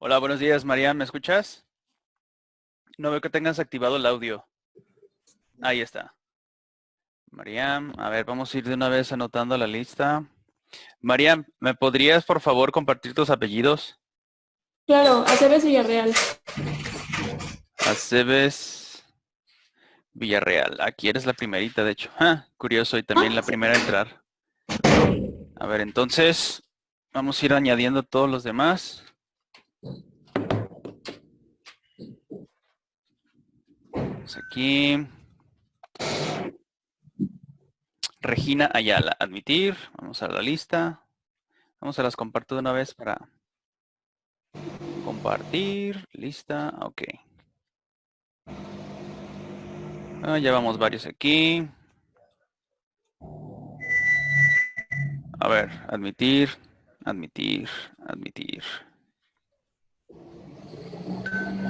Hola, buenos días, Mariam, ¿me escuchas? No veo que tengas activado el audio. Ahí está. Mariam, a ver, vamos a ir de una vez anotando la lista. Mariam, ¿me podrías por favor compartir tus apellidos? Claro, Aceves Villarreal. Aceves Villarreal. Aquí eres la primerita, de hecho. Ah, curioso, y también la primera a entrar. A ver, entonces, vamos a ir añadiendo todos los demás. Vamos aquí. Regina Ayala, admitir. Vamos a la lista. Vamos a las comparto de una vez para compartir. Lista, ok. Ya vamos varios aquí. A ver, admitir, admitir, admitir.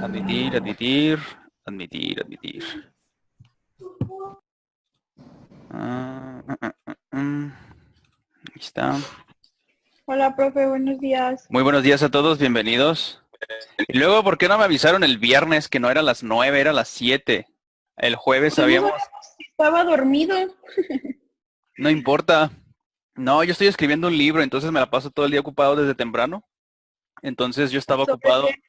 Admitir, admitir, admitir, admitir. Ahí está. Hola, profe, buenos días. Muy buenos días a todos, bienvenidos. Y luego, ¿por qué no me avisaron el viernes que no era las 9, era las 7? El jueves Pues no sabíamos. sabemos si estaba dormido. No importa. No, yo estoy escribiendo un libro, entonces me la paso todo el día ocupado desde temprano. Entonces yo estaba ¿Sobre ocupado. qué?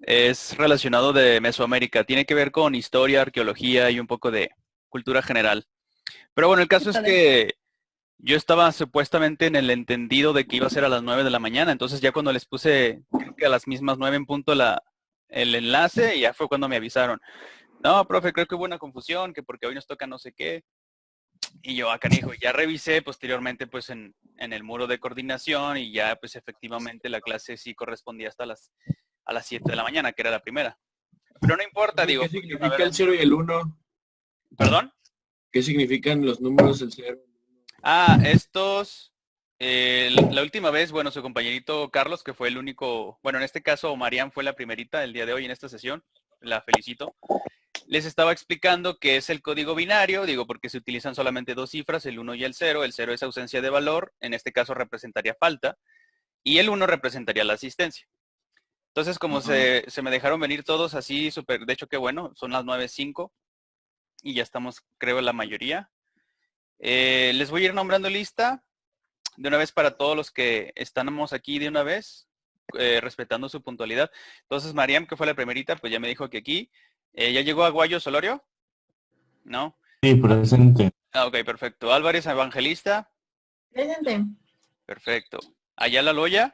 Es relacionado de Mesoamérica. Tiene que ver con historia, arqueología y un poco de cultura general. Pero bueno, el Qué caso es padre. que yo estaba supuestamente en el entendido de que iba a ser a las 9 de la mañana. Entonces ya cuando les puse, creo que a las mismas 9 en punto el enlace, y ya fue cuando me avisaron. No, profe, creo que hubo una confusión, que porque hoy nos toca no sé qué. Y yo, canijo, ya revisé posteriormente pues en el muro de coordinación y ya pues efectivamente la clase sí correspondía hasta a las 7 de la mañana, que era la primera. Pero no importa, Profe, digo, ¿qué porque una significa vez. el cero y el uno? ¿Perdón? ¿Qué significan los números el cero? Estos, la última vez, bueno, su compañerito Carlos, que fue el único, bueno, en este caso Marian fue la primerita el día de hoy en esta sesión, la felicito. Les estaba explicando qué es el código binario, digo, porque se utilizan solamente dos cifras, el uno y el 0. El 0 es ausencia de valor, en este caso representaría falta, y el uno representaría la asistencia. Entonces, como se me dejaron venir todos así, súper, de hecho, qué bueno, son las 9:05 y ya estamos, creo, la mayoría. Les voy a ir nombrando lista de una vez para todos los que estamos aquí de una vez, respetando su puntualidad. Entonces, Mariam, que fue la primerita, pues ya me dijo que aquí. ¿Ya llegó Aguayo Solorio? ¿No? Sí, presente. Ok, perfecto. Álvarez Evangelista, Presente. perfecto. Ayala Loya,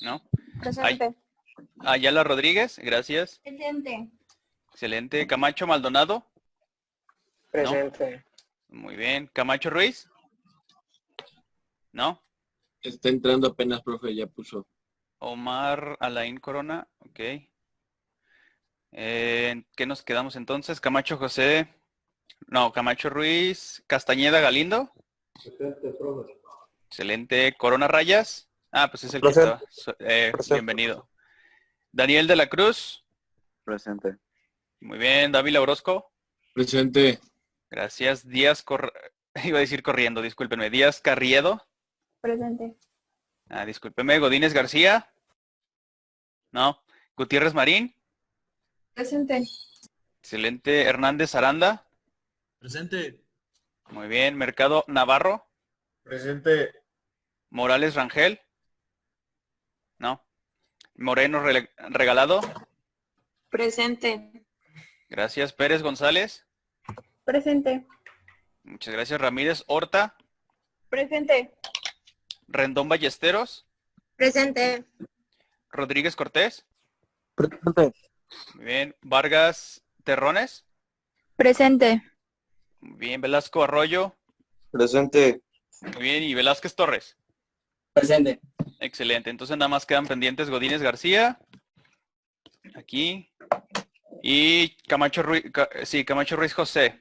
¿no? Ay- Presente. Ayala Rodríguez, gracias. Presente. Excelente. Camacho Maldonado, ¿no? Presente. Muy bien. Camacho Ruiz, ¿no? Está entrando apenas, profe, ya puso. Omar Alain Corona, ok. ¿Qué nos quedamos entonces? Camacho José, no, Camacho Ruiz, Castañeda Galindo, Presente, profe. excelente. Corona Rayas, pues es el que Presente. estaba. Presente. Bienvenido. Daniel de la Cruz, Presente. muy bien. Dávila Orozco, Presente. gracias. Iba a decir corriendo, discúlpenme. Díaz Carriedo, Presente. discúlpeme. Godínez García, no. Gutiérrez Marín, Presente. excelente. Hernández Aranda, Presente. muy bien. Mercado Navarro, Presente. Morales Rangel, no. Moreno Regalado, Presente. gracias. Pérez González, Presente. muchas gracias. Ramírez Horta, Presente. Rendón Ballesteros, Presente. Rodríguez Cortés, Presente. muy bien. Vargas Terrones, Presente. muy bien. Velasco Arroyo, Presente. muy bien. Y Velázquez Torres, Presente. excelente. Entonces nada más quedan pendientes Godínez García, aquí, y Camacho Ruiz, sí, Camacho Ruiz José.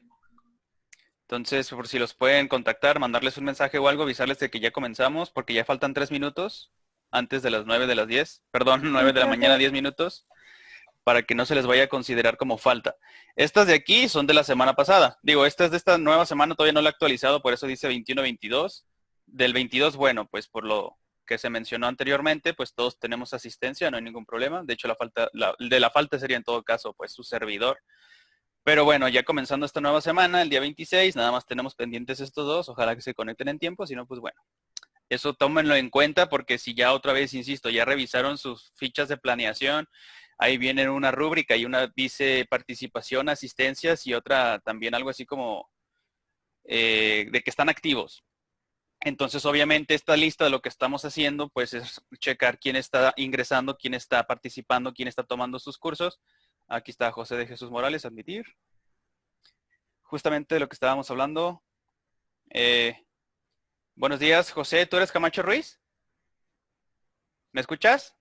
Entonces, por si los pueden contactar, mandarles un mensaje o algo, avisarles de que ya comenzamos, porque ya faltan 3 minutos antes de las 9 de las 10, perdón, 9 de la mañana, 10 minutos, para que no se les vaya a considerar como falta. Estas de aquí son de la semana pasada. Digo, esta es de esta nueva semana, todavía no la he actualizado, por eso dice 21-22. Del 22, bueno, pues que se mencionó anteriormente, pues todos tenemos asistencia, no hay ningún problema. De hecho, la falta sería en todo caso pues su servidor. Pero bueno, ya comenzando esta nueva semana, el día 26, nada más tenemos pendientes estos dos. Ojalá que se conecten en tiempo, si no, pues bueno. Eso tómenlo en cuenta porque si ya otra vez, insisto, ya revisaron sus fichas de planeación, ahí viene una rúbrica y una dice participación, asistencias y otra también algo así como de que están activos. Entonces, obviamente, esta lista de lo que estamos haciendo, pues es checar quién está ingresando, quién está participando, quién está tomando sus cursos. Aquí está José de Jesús Morales, admitir. Justamente de lo que estábamos hablando. Buenos días, José. ¿Tú eres Camacho Ruiz? ¿Me escuchas?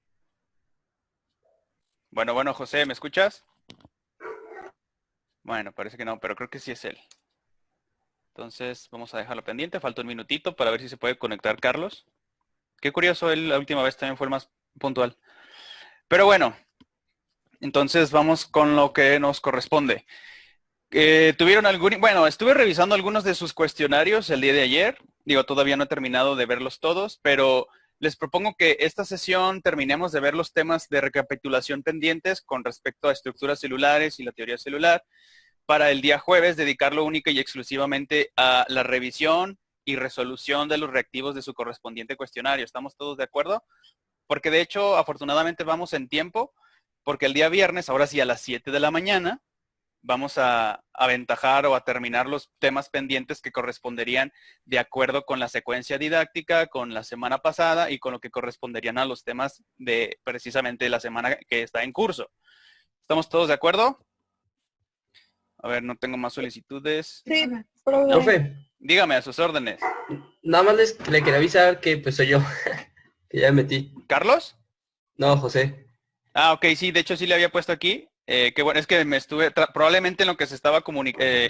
Bueno, José, ¿me escuchas? Bueno, parece que no, pero creo que sí es él. Entonces, vamos a dejarlo pendiente. Falta un minutito para ver si se puede conectar Carlos. Qué curioso, él la última vez también fue el más puntual. Pero bueno, entonces vamos con lo que nos corresponde. Bueno, estuve revisando algunos de sus cuestionarios el día de ayer. Digo, todavía no he terminado de verlos todos, pero les propongo que esta sesión terminemos de ver los temas de recapitulación pendientes con respecto a estructuras celulares y la teoría celular, para el día jueves dedicarlo única y exclusivamente a la revisión y resolución de los reactivos de su correspondiente cuestionario. ¿Estamos todos de acuerdo? Porque de hecho, afortunadamente vamos en tiempo, porque el día viernes, ahora sí a las 7 de la mañana, vamos a aventajar o a terminar los temas pendientes que corresponderían de acuerdo con la secuencia didáctica, con la semana pasada y con lo que corresponderían a los temas de precisamente la semana que está en curso. ¿Estamos todos de acuerdo? A ver, no tengo más solicitudes. Sí, Profe, Dígame, a sus órdenes. nada más le quería avisar que pues soy yo, que ya me metí. ¿Carlos? No, José. Ah, ok, sí, de hecho sí le había puesto aquí. Que bueno, es que me estuve, probablemente en lo que se estaba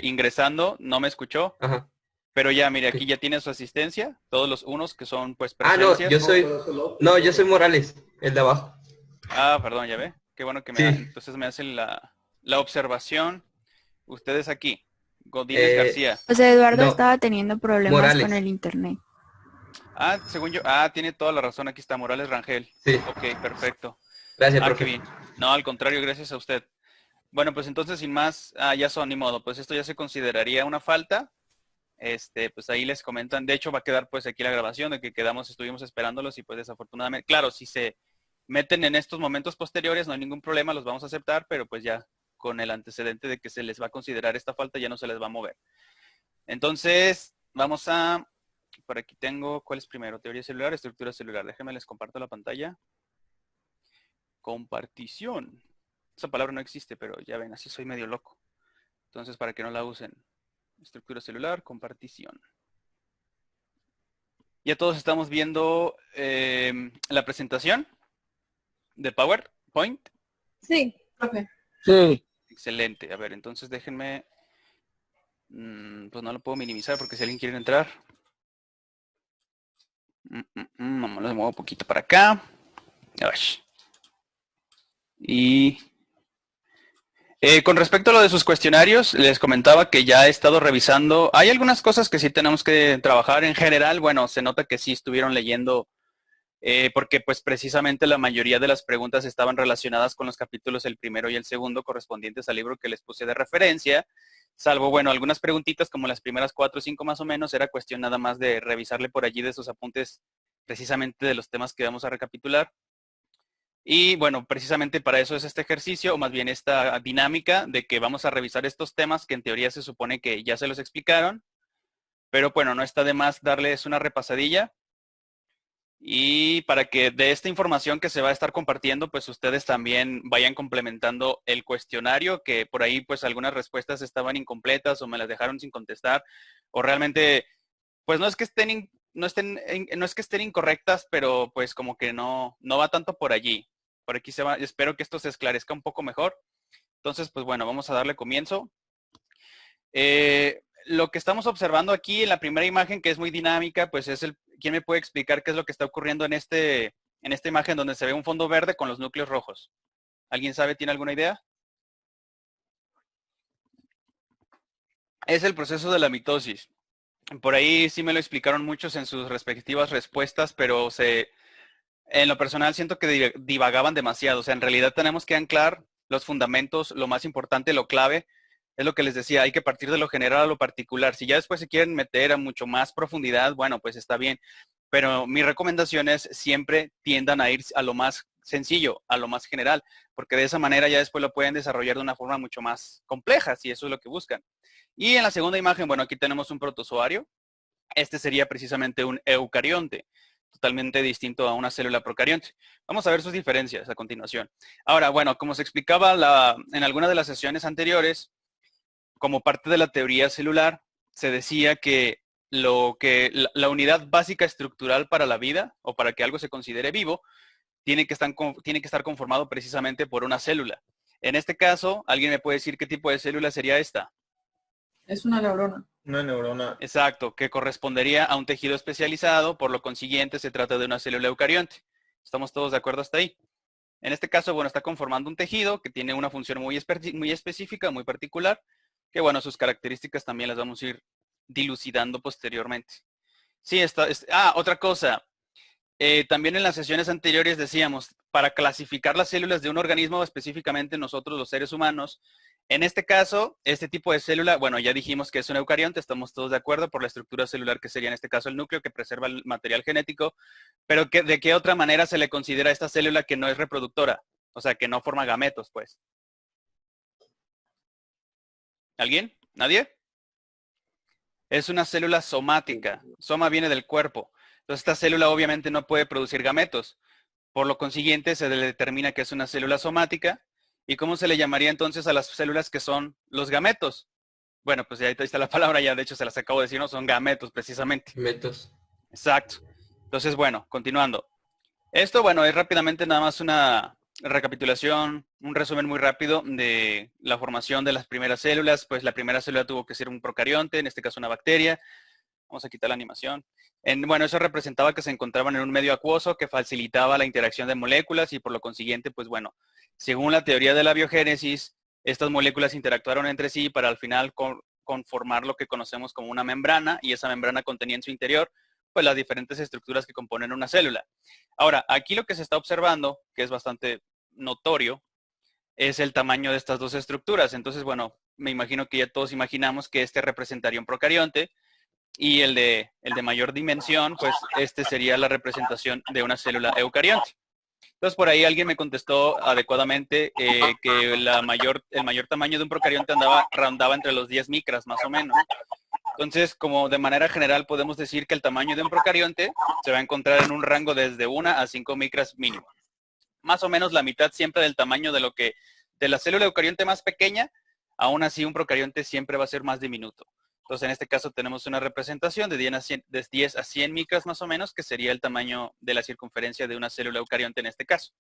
ingresando no me escuchó, Ajá. pero ya, mire, aquí Ok. ya tiene su asistencia, todos los unos que son pues Ah, no, presencias. yo soy Morales, el de abajo. Ah, perdón, ya ve. Qué bueno que Sí. entonces me hacen la observación. Ustedes aquí, Godínez García. José Eduardo No, estaba teniendo problemas Morales. con el internet. Ah, según yo, tiene toda la razón, aquí está Morales Rangel. Sí, Ok, perfecto. gracias, Qué profe. bien. No, al contrario, gracias a usted. Bueno, pues entonces sin más, ya son, ni modo, pues esto ya se consideraría una falta. Pues ahí les comentan, de hecho va a quedar pues aquí la grabación de que estuvimos esperándolos y pues desafortunadamente, claro, si se meten en estos momentos posteriores no hay ningún problema, los vamos a aceptar, pero pues ya con el antecedente de que se les va a considerar esta falta ya no se les va a mover. Entonces, vamos a, por aquí tengo, ¿cuál es primero? Teoría celular, estructura celular. Déjenme les comparto la pantalla. Compartición. Esa palabra no existe, pero ya ven, así soy medio loco. Entonces, para que no la usen. Estructura celular, compartición. Ya todos estamos viendo la presentación de PowerPoint. Sí, profe. Sí. Excelente. A ver, entonces déjenme... pues no lo puedo minimizar porque si alguien quiere entrar... Vamos, lo muevo un poquito para acá. Y... con respecto a lo de sus cuestionarios, les comentaba que ya he estado revisando. Hay algunas cosas que sí tenemos que trabajar en general. Bueno, se nota que sí estuvieron leyendo, porque pues precisamente la mayoría de las preguntas estaban relacionadas con los capítulos el primero y el segundo correspondientes al libro que les puse de referencia. Salvo, bueno, algunas preguntitas como las primeras 4 o 5 más o menos, era cuestión nada más de revisarle por allí de sus apuntes precisamente de los temas que vamos a recapitular. Y bueno, precisamente para eso es este ejercicio, o más bien esta dinámica de que vamos a revisar estos temas que en teoría se supone que ya se los explicaron, pero bueno, no está de más darles una repasadilla. Y para que de esta información que se va a estar compartiendo, pues ustedes también vayan complementando el cuestionario, que por ahí pues algunas respuestas estaban incompletas o me las dejaron sin contestar, o realmente, pues no es que estén incorrectas, pero pues como que no va tanto por allí. Por aquí espero que esto se esclarezca un poco mejor. Entonces, pues bueno, vamos a darle comienzo. Lo que estamos observando aquí en la primera imagen, que es muy dinámica, pues es ¿quién me puede explicar qué es lo que está ocurriendo en esta imagen donde se ve un fondo verde con los núcleos rojos? ¿Alguien sabe? ¿Tiene alguna idea? Es el proceso de la mitosis. Por ahí sí me lo explicaron muchos en sus respectivas respuestas, pero En lo personal siento que divagaban demasiado. O sea, en realidad tenemos que anclar los fundamentos, lo más importante, lo clave. Es lo que les decía, hay que partir de lo general a lo particular. Si ya después se quieren meter a mucho más profundidad, bueno, pues está bien. Pero mis recomendaciones siempre tiendan a ir a lo más sencillo, a lo más general, porque de esa manera ya después lo pueden desarrollar de una forma mucho más compleja, si eso es lo que buscan. Y en la segunda imagen, bueno, aquí tenemos un protozoario. Este sería precisamente un eucarionte, totalmente distinto a una célula procarionte. Vamos a ver sus diferencias a continuación. Ahora, bueno, como se explicaba en alguna de las sesiones anteriores, como parte de la teoría celular, se decía que la unidad básica estructural para la vida, o para que algo se considere vivo, tiene que estar conformado precisamente por una célula. En este caso, ¿alguien me puede decir qué tipo de célula sería esta? Es una neurona. Una neurona. Exacto, que correspondería a un tejido especializado, por lo consiguiente se trata de una célula eucarionte. ¿Estamos todos de acuerdo hasta ahí? En este caso, bueno, está conformando un tejido que tiene una función muy específica, muy particular, que bueno, sus características también las vamos a ir dilucidando posteriormente. Sí, otra cosa. También en las sesiones anteriores decíamos, para clasificar las células de un organismo, específicamente nosotros los seres humanos, en este caso, este tipo de célula, bueno, ya dijimos que es un eucarionte, estamos todos de acuerdo por la estructura celular que sería en este caso el núcleo que preserva el material genético, pero ¿de qué otra manera se le considera a esta célula que no es reproductora? O sea, que no forma gametos, pues. ¿Alguien? ¿Nadie? Es una célula somática. Soma viene del cuerpo. Entonces, esta célula obviamente no puede producir gametos. Por lo consiguiente, se le determina que es una célula somática. ¿Y cómo se le llamaría entonces a las células que son los gametos? Bueno, pues ya ahí está la palabra, ya de hecho se las acabo de decir, no son gametos precisamente. Metos. Exacto. Entonces, bueno, continuando. Esto, bueno, es rápidamente nada más una recapitulación, un resumen muy rápido de la formación de las primeras células. Pues la primera célula tuvo que ser un procarionte, en este caso una bacteria. Vamos a quitar la animación. Bueno, eso representaba que se encontraban en un medio acuoso que facilitaba la interacción de moléculas y por lo consiguiente, pues bueno, según la teoría de la biogénesis, estas moléculas interactuaron entre sí para al final conformar lo que conocemos como una membrana y esa membrana contenía en su interior pues las diferentes estructuras que componen una célula. Ahora, aquí lo que se está observando, que es bastante notorio, es el tamaño de estas dos estructuras. Entonces, bueno, me imagino que ya todos imaginamos que este representaría un procarionte y el de mayor dimensión, pues este sería la representación de una célula eucarionte. Entonces, por ahí alguien me contestó adecuadamente que el mayor tamaño de un procarionte rondaba entre los 10 micras, más o menos. Entonces, como de manera general podemos decir que el tamaño de un procarionte se va a encontrar en un rango desde 1 a 5 micras mínimo. Más o menos la mitad siempre del tamaño de la célula eucarionte más pequeña, aún así un procarionte siempre va a ser más diminuto. Entonces, en este caso tenemos una representación de 10 a 100 micras más o menos, que sería el tamaño de la circunferencia de una célula eucarionte en este caso.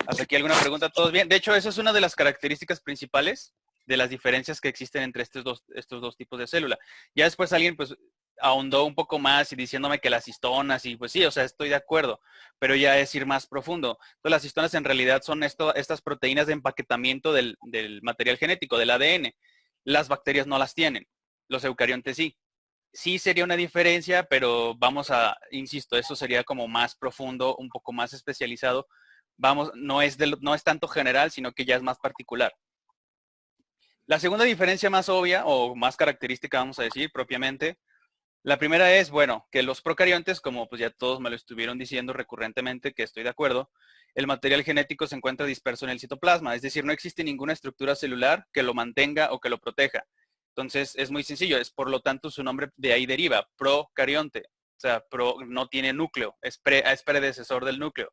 ¿Hasta aquí alguna pregunta? ¿Todos bien? De hecho, esa es una de las características principales de las diferencias que existen entre estos dos tipos de célula. Ya después alguien pues ahondó un poco más y diciéndome que las histonas, y pues sí, o sea, estoy de acuerdo, pero ya es ir más profundo. Entonces, las histonas en realidad son estas proteínas de empaquetamiento del material genético, del ADN. Las bacterias no las tienen, los eucariontes sí. Sí sería una diferencia, pero insisto, eso sería como más profundo, un poco más especializado. No es tanto general, sino que ya es más particular. La segunda diferencia más obvia o más característica, vamos a decir, propiamente, la primera es, bueno, que los procariontes, como pues ya todos me lo estuvieron diciendo recurrentemente, que estoy de acuerdo, el material genético se encuentra disperso en el citoplasma, es decir, no existe ninguna estructura celular que lo mantenga o que lo proteja. Entonces, es muy sencillo, por lo tanto su nombre de ahí deriva, procarionte, o sea, no tiene núcleo, es predecesor del núcleo.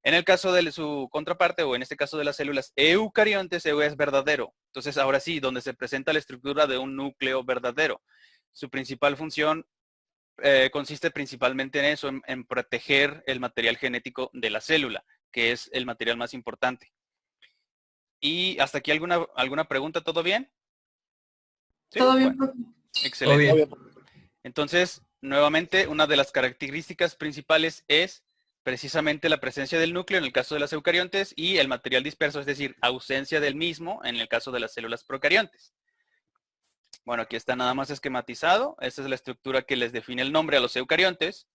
En el caso de su contraparte, o en este caso de las células eucariontes, es verdadero. Entonces, ahora sí, donde se presenta la estructura de un núcleo verdadero. Su principal función consiste principalmente en eso, en proteger el material genético de la célula, que es el material más importante. Y hasta aquí alguna pregunta, ¿todo bien? ¿Sí? Todo bien, Bueno, profe. excelente. Entonces, nuevamente, una de las características principales es precisamente la presencia del núcleo en el caso de las eucariontes y el material disperso, es decir, ausencia del mismo en el caso de las células procariontes. Bueno, aquí está nada más esquematizado. Esta es la estructura que les define el nombre a los eucariontes.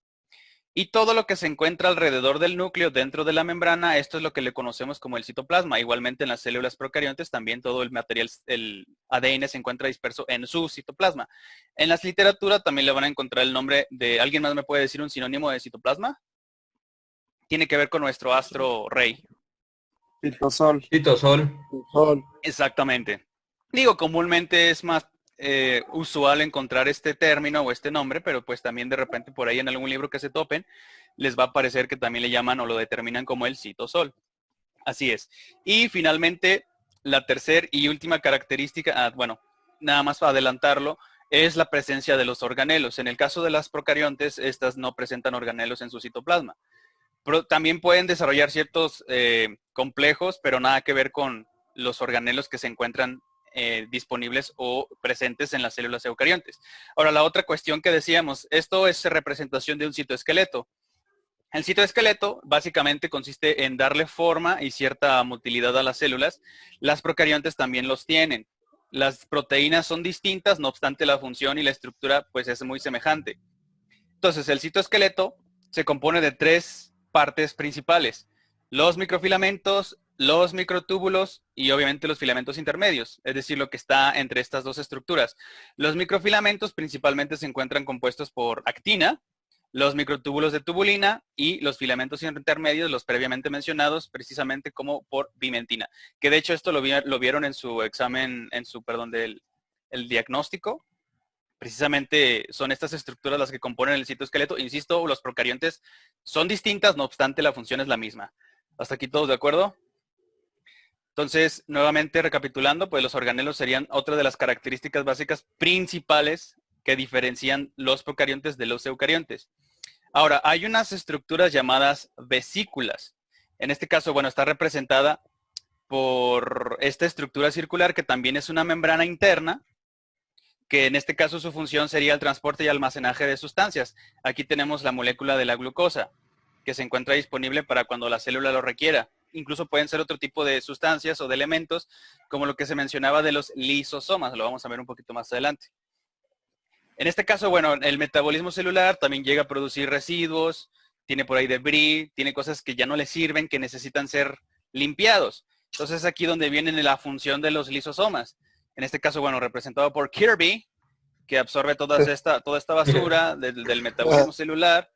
Y todo lo que se encuentra alrededor del núcleo, dentro de la membrana, esto es lo que le conocemos como el citoplasma. Igualmente en las células procariontes también todo el material, el ADN se encuentra disperso en su citoplasma. En la literatura también le van a encontrar el nombre de, ¿alguien más me puede decir un sinónimo de citoplasma? Tiene que ver con nuestro astro rey. Citosol. Citosol. Sol. Exactamente. Digo, comúnmente es más usual encontrar este término o este nombre, pero pues también de repente por ahí en algún libro que se topen, les va a parecer que también le llaman o lo determinan como el citosol. Así es. Y finalmente, la tercera y última característica, bueno, nada más para adelantarlo, es la presencia de los organelos. En el caso de las procariontes, estas no presentan organelos en su citoplasma. Pero también pueden desarrollar ciertos complejos, pero nada que ver con los organelos que se encuentran disponibles o presentes en las células eucariontes. Ahora, la otra cuestión que decíamos, esto es representación de un citoesqueleto. El citoesqueleto básicamente consiste en darle forma y cierta motilidad a las células. Las procariontes también los tienen. Las proteínas son distintas, no obstante la función y la estructura pues es muy semejante. Entonces, el citoesqueleto se compone de 3 partes principales: los microfilamentos, los microtúbulos y obviamente los filamentos intermedios, es decir, lo que está entre estas dos estructuras. Los microfilamentos principalmente se encuentran compuestos por actina, los microtúbulos de tubulina y los filamentos intermedios, los previamente mencionados, precisamente como por pimentina. Que de hecho esto lo vieron en su examen, el diagnóstico. Precisamente son estas estructuras las que componen el citoesqueleto. Insisto, los procariontes son distintas, no obstante la función es la misma. ¿Hasta aquí todos de acuerdo? Entonces, nuevamente recapitulando, pues los organelos serían otra de las características básicas principales que diferencian los procariontes de los eucariontes. Ahora, hay unas estructuras llamadas vesículas. En este caso, bueno, está representada por esta estructura circular que también es una membrana interna, que en este caso su función sería el transporte y almacenaje de sustancias. Aquí tenemos la molécula de la glucosa, que se encuentra disponible para cuando la célula lo requiera. Incluso pueden ser otro tipo de sustancias o de elementos, como lo que se mencionaba de los lisosomas. Lo vamos a ver un poquito más adelante. En este caso, bueno, el metabolismo celular también llega a producir residuos, tiene por ahí debris, tiene cosas que ya no le sirven, que necesitan ser limpiados. Entonces es aquí donde viene la función de los lisosomas. En este caso, bueno, representado por Kirby, que absorbe toda esta basura del metabolismo celular.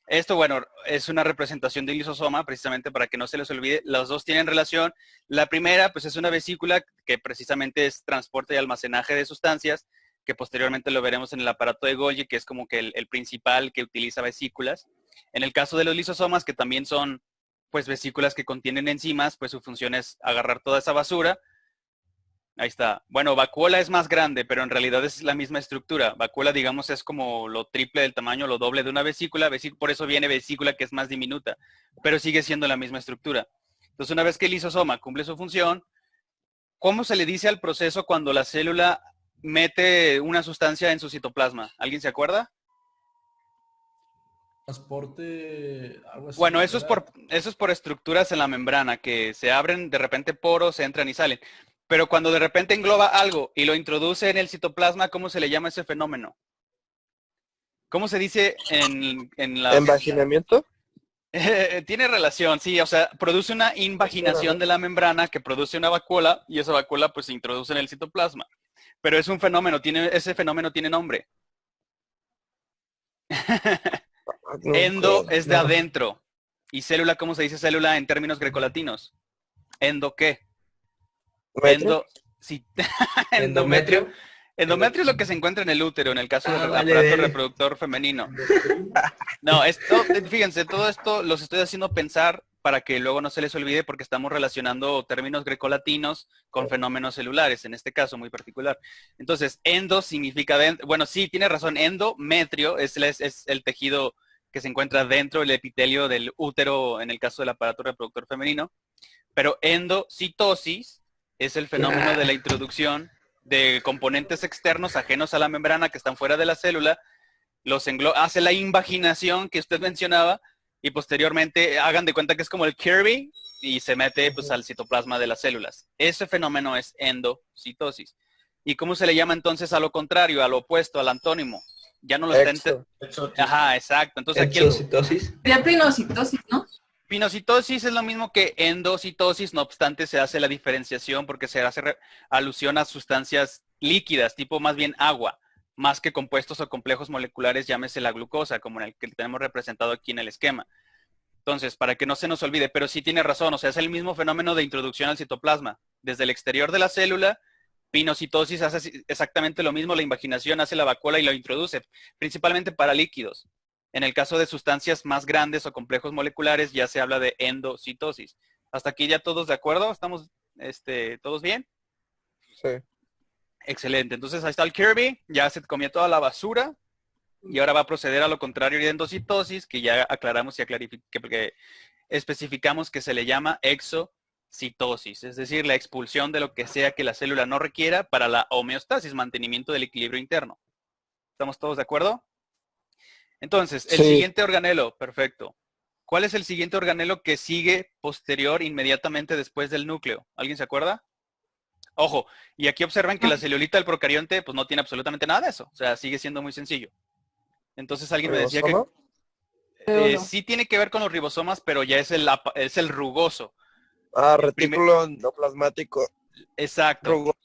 Esto, bueno, es una representación del lisosoma, precisamente para que no se les olvide. Los dos tienen relación. La primera, pues es una vesícula que precisamente es transporte y almacenaje de sustancias, que posteriormente lo veremos en el aparato de Golgi, que es como que el principal que utiliza vesículas. En el caso de los lisosomas, que también son pues vesículas que contienen enzimas, pues su función es agarrar toda esa basura. Ahí está. Bueno, vacuola es más grande, pero en realidad es la misma estructura. Vacuola, digamos, es como lo triple del tamaño, lo doble de una vesícula. Por eso viene vesícula, que es más diminuta, pero sigue siendo la misma estructura. Entonces, una vez que el lisosoma cumple su función, ¿cómo se le dice al proceso cuando la célula mete una sustancia en su citoplasma? ¿Alguien se acuerda? Transporte, algo así. Bueno, eso es por estructuras en la membrana, que se abren de repente poros, entran y salen. Pero cuando de repente engloba algo y lo introduce en el citoplasma, ¿cómo se le llama ese fenómeno? ¿Cómo se dice en la... ¿Envaginamiento? Tiene relación, sí, o sea, produce una invaginación de la membrana que produce una vacuola y esa vacuola pues se introduce en el citoplasma. Pero es un fenómeno, ese fenómeno tiene nombre. Endo es de adentro. ¿Y célula, cómo se dice célula en términos grecolatinos? ¿Endo qué? Sí. Endometrio. Endometrio es lo que se encuentra en el útero, en el caso del aparato reproductor femenino. No, fíjense, todo esto los estoy haciendo pensar para que luego no se les olvide, porque estamos relacionando términos grecolatinos con fenómenos celulares, en este caso muy particular. Entonces, endo significa dentro. Bueno, sí, tiene razón. Endometrio es el tejido que se encuentra dentro del epitelio del útero, en el caso del aparato reproductor femenino. Pero endocitosis es el fenómeno de la introducción de componentes externos ajenos a la membrana que están fuera de la célula, hace la invaginación que usted mencionaba y posteriormente hagan de cuenta que es como el Kirby y se mete pues al citoplasma de las células. Ese fenómeno es endocitosis. ¿Y cómo se le llama entonces a lo contrario, a lo opuesto, al antónimo? ya no lo está... Exo. Ajá, exacto. Entonces aquí Exocitosis. Sería pinocitosis, ¿no? pinocitosis es lo mismo que endocitosis, no obstante se hace la diferenciación porque se hace alusión a sustancias líquidas, tipo más bien agua, más que compuestos o complejos moleculares, llámese la glucosa, como en el que tenemos representado aquí en el esquema. Entonces, para que no se nos olvide, pero sí tiene razón, o sea, es el mismo fenómeno de introducción al citoplasma. Desde el exterior de la célula, pinocitosis hace exactamente lo mismo, la invaginación hace la vacuola y lo introduce, principalmente para líquidos. En el caso de sustancias más grandes o complejos moleculares, ya se habla de endocitosis. ¿Hasta aquí ya todos de acuerdo? ¿Estamos todos bien? Sí. Excelente. Entonces ahí está el Kirby, ya se comió toda la basura y ahora va a proceder a lo contrario de endocitosis, que ya aclaramos y que especificamos que se le llama exocitosis, es decir, la expulsión de lo que sea que la célula no requiera para la homeostasis, mantenimiento del equilibrio interno. ¿Estamos todos de acuerdo? Entonces, el siguiente organelo, perfecto. ¿Cuál es el siguiente organelo que sigue posterior inmediatamente después del núcleo? ¿Alguien se acuerda? Ojo, y aquí observen que la celulita del procarionte pues no tiene absolutamente nada de eso. O sea, sigue siendo muy sencillo. Entonces alguien me decía que sí tiene que ver con los ribosomas, pero ya es el rugoso. Retículo endoplasmático. Exacto. Rugoso.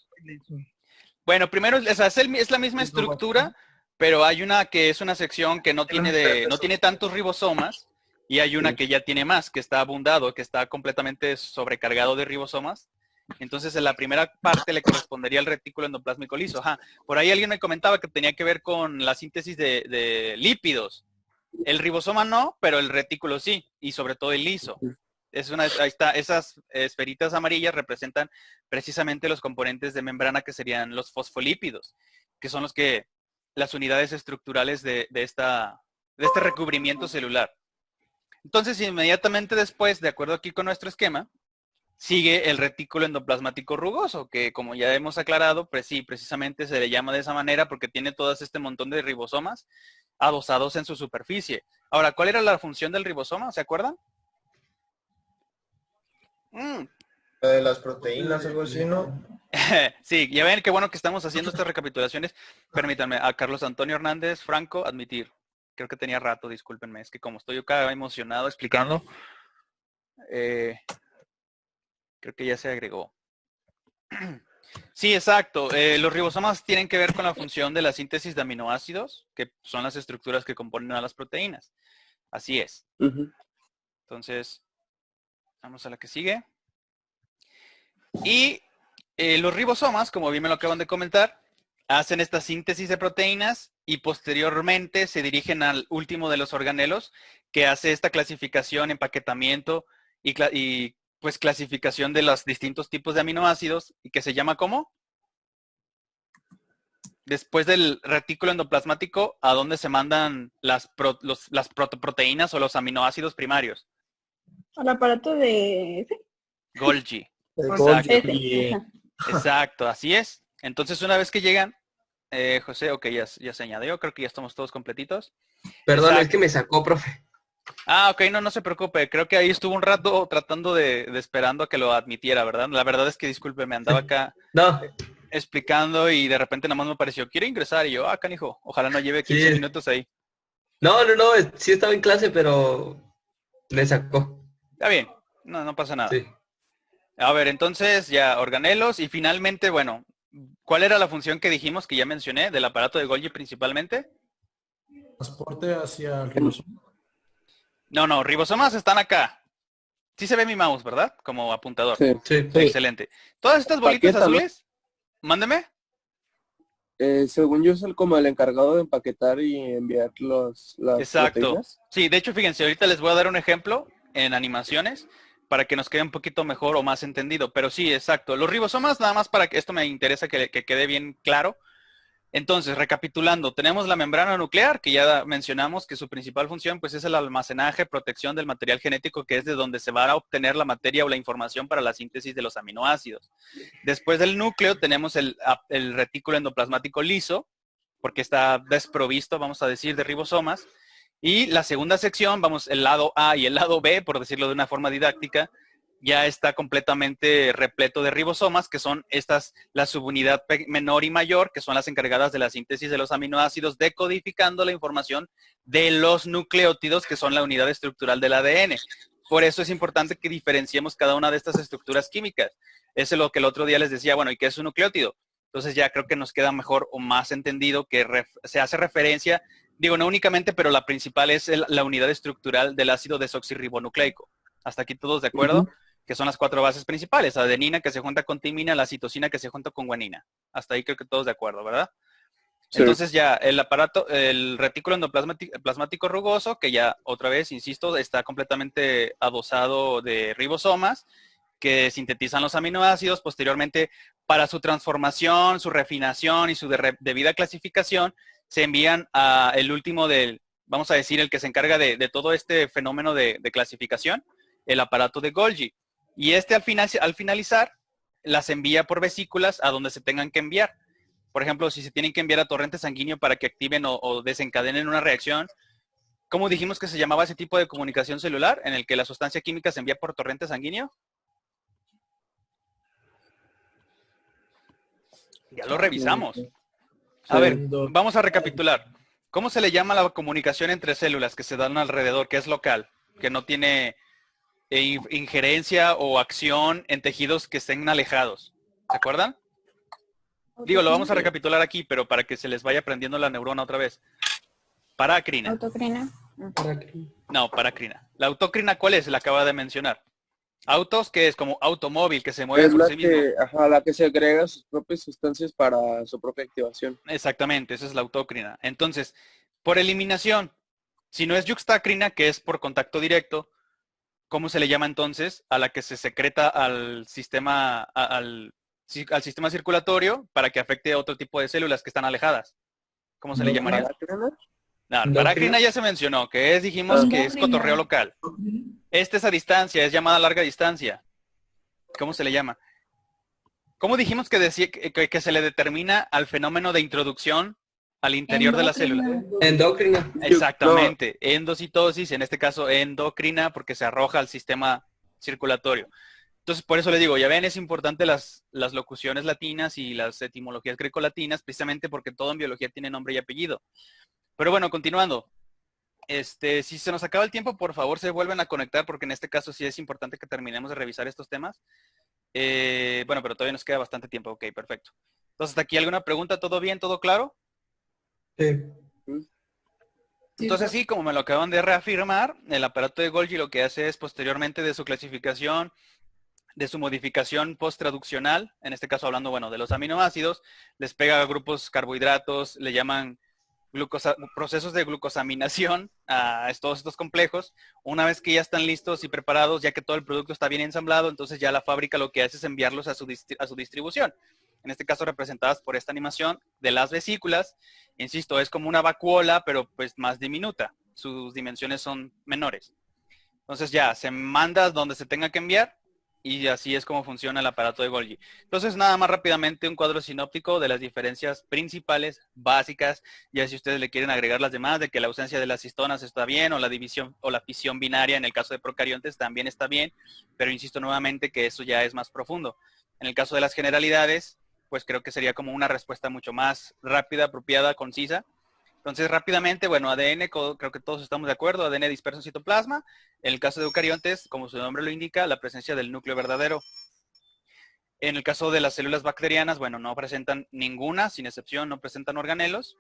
Bueno, primero es la misma estructura, pero hay una que es una sección que no tiene tantos ribosomas y hay una que ya tiene más, que está abundado, que está completamente sobrecargado de ribosomas. Entonces, en la primera parte le correspondería al retículo endoplásmico liso. Ajá. Por ahí alguien me comentaba que tenía que ver con la síntesis de lípidos. El ribosoma no, pero el retículo sí, y sobre todo el liso. Ahí está, esas esferitas amarillas representan precisamente los componentes de membrana que serían los fosfolípidos, que son las unidades estructurales de este recubrimiento celular. Entonces, inmediatamente después, de acuerdo aquí con nuestro esquema, sigue el retículo endoplasmático rugoso, que como ya hemos aclarado, pues sí, precisamente se le llama de esa manera porque tiene todo este montón de ribosomas adosados en su superficie. Ahora, ¿cuál era la función del ribosoma? ¿Se acuerdan? Las proteínas, algo así, ¿no? Sí, ya ven qué bueno que estamos haciendo estas recapitulaciones. Permítanme, a Carlos Antonio Hernández Franco, admitir. Creo que tenía rato, discúlpenme, es que como estoy acá emocionado explicando, creo que ya se agregó. Sí, exacto. Los ribosomas tienen que ver con la función de la síntesis de aminoácidos, que son las estructuras que componen a las proteínas. Así es. Entonces, vamos a la que sigue. Y los ribosomas, como bien me lo acaban de comentar, hacen esta síntesis de proteínas y posteriormente se dirigen al último de los organelos que hace esta clasificación, empaquetamiento y pues clasificación de los distintos tipos de aminoácidos y que se llama ¿cómo? Después del retículo endoplasmático, ¿a dónde se mandan las proteínas o los aminoácidos primarios? Al aparato de... Golgi. Exacto, así es. Entonces, una vez que llegan, José, ok, ya se añadió, creo que ya estamos todos completitos. Perdón, Exacto. es que me sacó, profe. Ah, ok, no se preocupe. Creo que ahí estuvo un rato tratando de esperando a que lo admitiera, ¿verdad? La verdad es que, disculpe, me andaba acá No, explicando y de repente nada más me apareció, ¿quiere ingresar? Y yo, canijo, ojalá no lleve 15 minutos ahí. no, sí estaba en clase, pero me sacó. Está bien, no pasa nada. Sí. A ver, entonces ya organelos y finalmente, bueno, ¿cuál era la función que dijimos que ya mencioné del aparato de Golgi principalmente? Transporte hacia el ribosoma. No, ribosomas están acá. Sí se ve mi mouse, ¿verdad? Como apuntador. Sí. Excelente. Todas estas bolitas Empaqueta, ¿no? azules, mándeme. Según yo, es como el encargado de empaquetar y enviar las Exacto. proteínas. Sí, de hecho, fíjense, ahorita les voy a dar un ejemplo en animaciones para que nos quede un poquito mejor o más entendido. Pero sí, exacto. Los ribosomas, nada más para que esto me interesa que quede bien claro. Entonces, recapitulando, tenemos la membrana nuclear, que ya mencionamos que su principal función pues, es el almacenaje, protección del material genético, que es de donde se va a obtener la materia o la información para la síntesis de los aminoácidos. Después del núcleo tenemos el retículo endoplasmático liso, porque está desprovisto, vamos a decir, de ribosomas. Y la segunda sección, el lado A y el lado B, por decirlo de una forma didáctica, ya está completamente repleto de ribosomas, que son la subunidad menor y mayor, que son las encargadas de la síntesis de los aminoácidos, decodificando la información de los nucleótidos, que son la unidad estructural del ADN. Por eso es importante que diferenciemos cada una de estas estructuras químicas. Eso es lo que el otro día les decía, bueno, ¿y qué es un nucleótido? Entonces ya creo que nos queda mejor o más entendido que se hace referencia, digo, no únicamente, pero la principal es la unidad estructural del ácido desoxirribonucleico. ¿Hasta aquí todos de acuerdo? Que son las 4 bases principales: adenina, que se junta con timina, la citosina, que se junta con guanina. Hasta ahí creo que todos de acuerdo, ¿verdad? Sí. Entonces ya el retículo endoplasmático rugoso, que ya otra vez, insisto, está completamente adosado de ribosomas que sintetizan los aminoácidos. Posteriormente, para su transformación, su refinación y su debida clasificación, se envían a el último vamos a decir, el que se encarga de todo este fenómeno de clasificación, el aparato de Golgi. Y al finalizar, las envía por vesículas a donde se tengan que enviar. Por ejemplo, si se tienen que enviar a torrente sanguíneo para que activen o desencadenen una reacción, ¿cómo dijimos que se llamaba ese tipo de comunicación celular en el que la sustancia química se envía por torrente sanguíneo? Ya lo revisamos. A ver, vamos a recapitular. ¿Cómo se le llama la comunicación entre células que se dan alrededor, que es local, que no tiene injerencia o acción en tejidos que estén alejados? ¿Se acuerdan? Digo, lo vamos a recapitular aquí, pero para que se les vaya aprendiendo la neurona otra vez. Parácrina. Autocrina. No, parácrina. ¿La autócrina cuál es? La acaba de mencionar. Autos, que es como automóvil, que se mueve por sí mismo. Ajá, la que se agrega sus propias sustancias para su propia activación. Exactamente, esa es la autócrina. Entonces, por eliminación, si no es yuxtacrina, que es por contacto directo, ¿cómo se le llama entonces a la que se secreta al sistema, al sistema circulatorio para que afecte a otro tipo de células que están alejadas? ¿Cómo se le llamaría? No, parácrina ya se mencionó, que dijimos que es cotorreo local. Esta es a distancia, es llamada larga distancia. ¿Cómo se le llama? ¿Cómo dijimos que se le determina al fenómeno de introducción al interior de la célula? Endocrina. Exactamente, endocitosis, en este caso endocrina, porque se arroja al sistema circulatorio. Entonces, por eso le digo, ya ven, es importante las locuciones latinas y las etimologías grecolatinas, precisamente porque todo en biología tiene nombre y apellido. Pero bueno, continuando. Si se nos acaba el tiempo, por favor, se vuelven a conectar, porque en este caso sí es importante que terminemos de revisar estos temas. Bueno, pero todavía nos queda bastante tiempo. Ok, perfecto. Entonces, ¿hasta aquí alguna pregunta? ¿Todo bien? ¿Todo claro? Sí. Entonces, sí, como me lo acaban de reafirmar, el aparato de Golgi lo que hace es, posteriormente de su clasificación, de su modificación post-traduccional, en este caso hablando, bueno, de los aminoácidos, les pega a grupos carbohidratos, le llaman procesos de glucosaminación a todos estos complejos. Una vez que ya están listos y preparados, ya que todo el producto está bien ensamblado, entonces ya la fábrica lo que hace es enviarlos a su distribución. En este caso representadas por esta animación de las vesículas. Insisto, es como una vacuola, pero pues más diminuta. Sus dimensiones son menores. Entonces ya se manda donde se tenga que enviar. Y así es como funciona el aparato de Golgi. Entonces, nada más rápidamente un cuadro sinóptico de las diferencias principales, básicas. Ya si ustedes le quieren agregar las demás, de que la ausencia de las histonas está bien, o la división o la fisión binaria en el caso de procariontes también está bien. Pero insisto nuevamente que eso ya es más profundo. En el caso de las generalidades, pues creo que sería como una respuesta mucho más rápida, apropiada, concisa. Entonces, rápidamente, bueno, ADN, creo que todos estamos de acuerdo, ADN disperso en citoplasma. En el caso de eucariontes, como su nombre lo indica, la presencia del núcleo verdadero. En el caso de las células bacterianas, bueno, no presentan ninguna, sin excepción, no presentan organelos.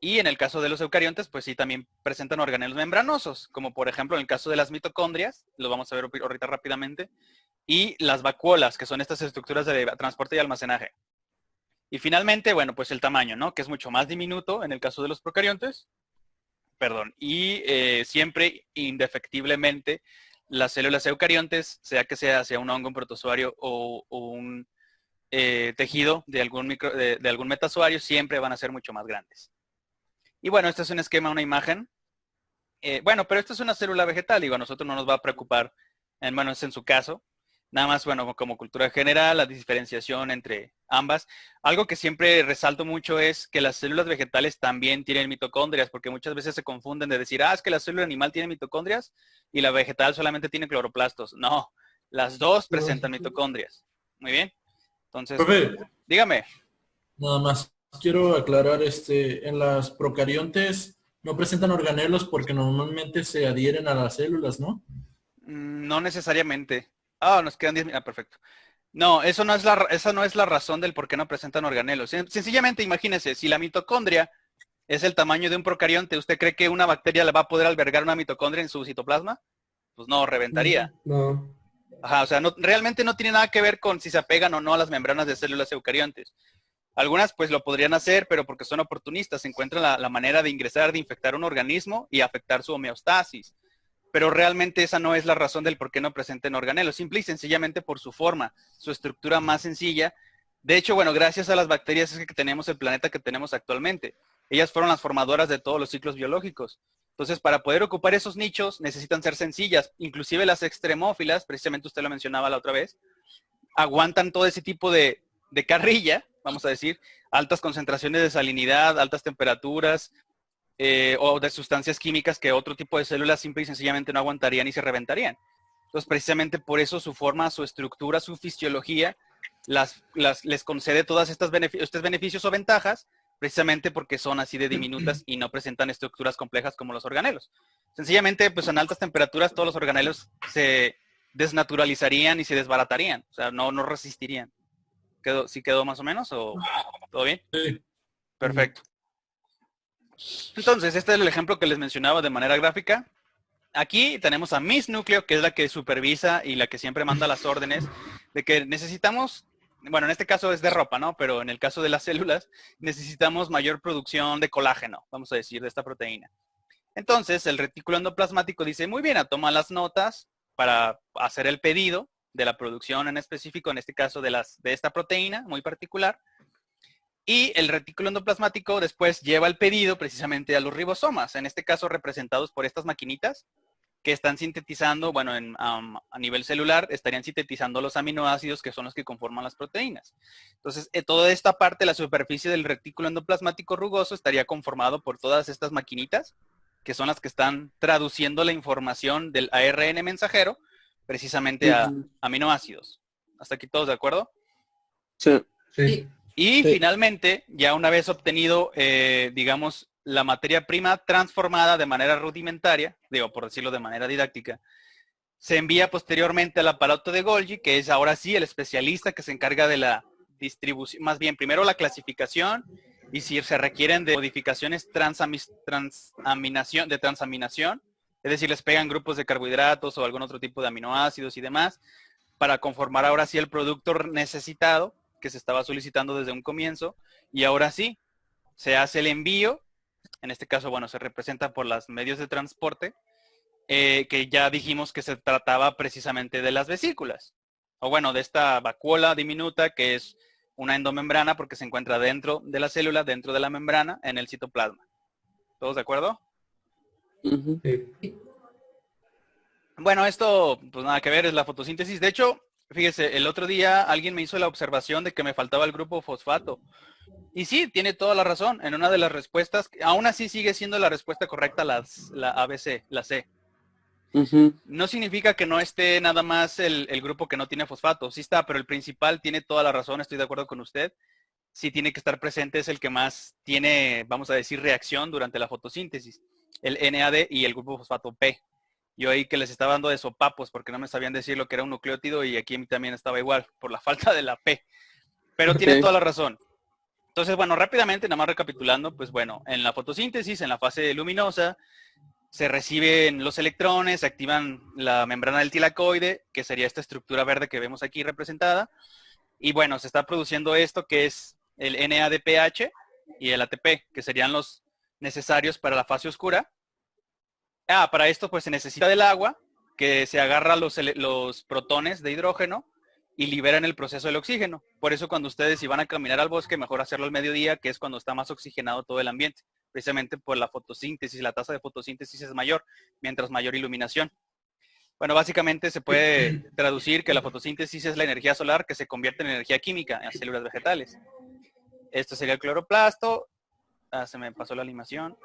Y en el caso de los eucariontes, pues sí, también presentan organelos membranosos, como por ejemplo en el caso de las mitocondrias, lo vamos a ver ahorita rápidamente, y las vacuolas, que son estas estructuras de transporte y almacenaje. Y finalmente, bueno, pues el tamaño, ¿no? Que es mucho más diminuto en el caso de los procariontes. Perdón. Y siempre, indefectiblemente, las células eucariontes, sea que sea hacia un hongo, un protozoario o un tejido de algún metazoario, siempre van a ser mucho más grandes. Y bueno, este es un esquema, una imagen. Bueno, pero esto es una célula vegetal, digo, a nosotros no nos va a preocupar, bueno, es en su caso. Nada más, bueno, como cultura general, la diferenciación entre ambas. Algo que siempre resalto mucho es que las células vegetales también tienen mitocondrias, porque muchas veces se confunden de decir, es que la célula animal tiene mitocondrias y la vegetal solamente tiene cloroplastos. No, Las dos presentan mitocondrias. Muy bien. Entonces, Profe, dígame. nada más quiero aclarar, en las procariontes no presentan organelos porque normalmente se adhieren a las células, ¿no? No necesariamente. Nos quedan 10 minutos. Perfecto. No, esa no es la razón del por qué no presentan organelos. Sencillamente, imagínese, si la mitocondria es el tamaño de un procarionte, ¿usted cree que una bacteria le va a poder albergar una mitocondria en su citoplasma? Pues no, reventaría. No. Ajá, o sea, realmente no tiene nada que ver con si se apegan o no a las membranas de células eucariontes. Algunas pues lo podrían hacer, pero porque son oportunistas, encuentran la manera de ingresar, de infectar un organismo y afectar su homeostasis. Pero realmente esa no es la razón del por qué no presenten organelos, simple y sencillamente por su forma, su estructura más sencilla. De hecho, bueno, gracias a las bacterias es que tenemos el planeta que tenemos actualmente. Ellas fueron las formadoras de todos los ciclos biológicos. Entonces, para poder ocupar esos nichos, necesitan ser sencillas. Inclusive las extremófilas, precisamente usted lo mencionaba la otra vez, aguantan todo ese tipo de carrilla, vamos a decir, altas concentraciones de salinidad, altas temperaturas, o de sustancias químicas que otro tipo de células simple y sencillamente no aguantarían y se reventarían. Entonces, precisamente por eso su forma, su estructura, su fisiología, les concede todas estos beneficios o ventajas, precisamente porque son así de diminutas y no presentan estructuras complejas como los organelos. Sencillamente, pues en altas temperaturas todos los organelos se desnaturalizarían y se desbaratarían, o sea, no resistirían. ¿Sí quedó más o menos o todo bien? Sí. Perfecto. Entonces, este es el ejemplo que les mencionaba de manera gráfica. Aquí tenemos a Miss Núcleo, que es la que supervisa y la que siempre manda las órdenes de que necesitamos, bueno, en este caso es de ropa, ¿no? Pero en el caso de las células, necesitamos mayor producción de colágeno, vamos a decir, de esta proteína. Entonces, el retículo endoplasmático dice, muy bien, toma las notas para hacer el pedido de la producción en específico, en este caso de esta proteína muy particular. Y el retículo endoplasmático después lleva el pedido precisamente a los ribosomas, en este caso representados por estas maquinitas que están sintetizando, bueno, a nivel celular, estarían sintetizando los aminoácidos que son los que conforman las proteínas. Entonces, toda esta parte, la superficie del retículo endoplasmático rugoso, estaría conformado por todas estas maquinitas, que son las que están traduciendo la información del ARN mensajero precisamente a aminoácidos. ¿Hasta aquí todos de acuerdo? Sí. Sí. Y Sí. finalmente, ya una vez obtenido, digamos, la materia prima transformada de manera rudimentaria, digo, por decirlo de manera didáctica, se envía posteriormente al aparato de Golgi, que es ahora sí el especialista que se encarga de la distribución, más bien primero la clasificación, y si se requieren de modificaciones de transaminación, es decir, les pegan grupos de carbohidratos o algún otro tipo de aminoácidos y demás, para conformar ahora sí el producto necesitado que se estaba solicitando desde un comienzo, y ahora sí, se hace el envío, en este caso, bueno, se representa por los medios de transporte, que ya dijimos que se trataba precisamente de las vesículas, o bueno, de esta vacuola diminuta, que es una endomembrana porque se encuentra dentro de la célula, dentro de la membrana, en el citoplasma. ¿Todos de acuerdo? Ujú. Sí. Bueno, esto, pues nada que ver, es la fotosíntesis. De hecho, fíjese, el otro día alguien me hizo la observación de que me faltaba el grupo fosfato. Y sí, tiene toda la razón. En una de las respuestas, aún así sigue siendo la respuesta correcta la ABC, la C. Ujú. No significa que no esté nada más el grupo que no tiene fosfato. Sí está, pero el principal tiene toda la razón, estoy de acuerdo con usted. Sí tiene que estar presente, es el que más tiene, vamos a decir, reacción durante la fotosíntesis. El NAD y el grupo fosfato P. Yo ahí que les estaba dando de sopapos porque no me sabían decir lo que era un nucleótido y aquí también estaba igual, por la falta de la P. Pero tiene Ok. toda la razón. Entonces, bueno, rápidamente, nada más recapitulando, pues bueno, en la fotosíntesis, en la fase luminosa, se reciben los electrones, se activan la membrana del tilacoide, que sería esta estructura verde que vemos aquí representada. Y bueno, se está produciendo esto que es el NADPH y el ATP, que serían los necesarios para la fase oscura. Para esto pues se necesita del agua, que se agarra los protones de hidrógeno y liberan el proceso del oxígeno. Por eso cuando ustedes si van a caminar al bosque, mejor hacerlo al mediodía, que es cuando está más oxigenado todo el ambiente. Precisamente por la fotosíntesis, la tasa de fotosíntesis es mayor, mientras mayor iluminación. Bueno, básicamente se puede traducir que la fotosíntesis es la energía solar que se convierte en energía química en las células vegetales. Esto sería el cloroplasto. Se me pasó la animación.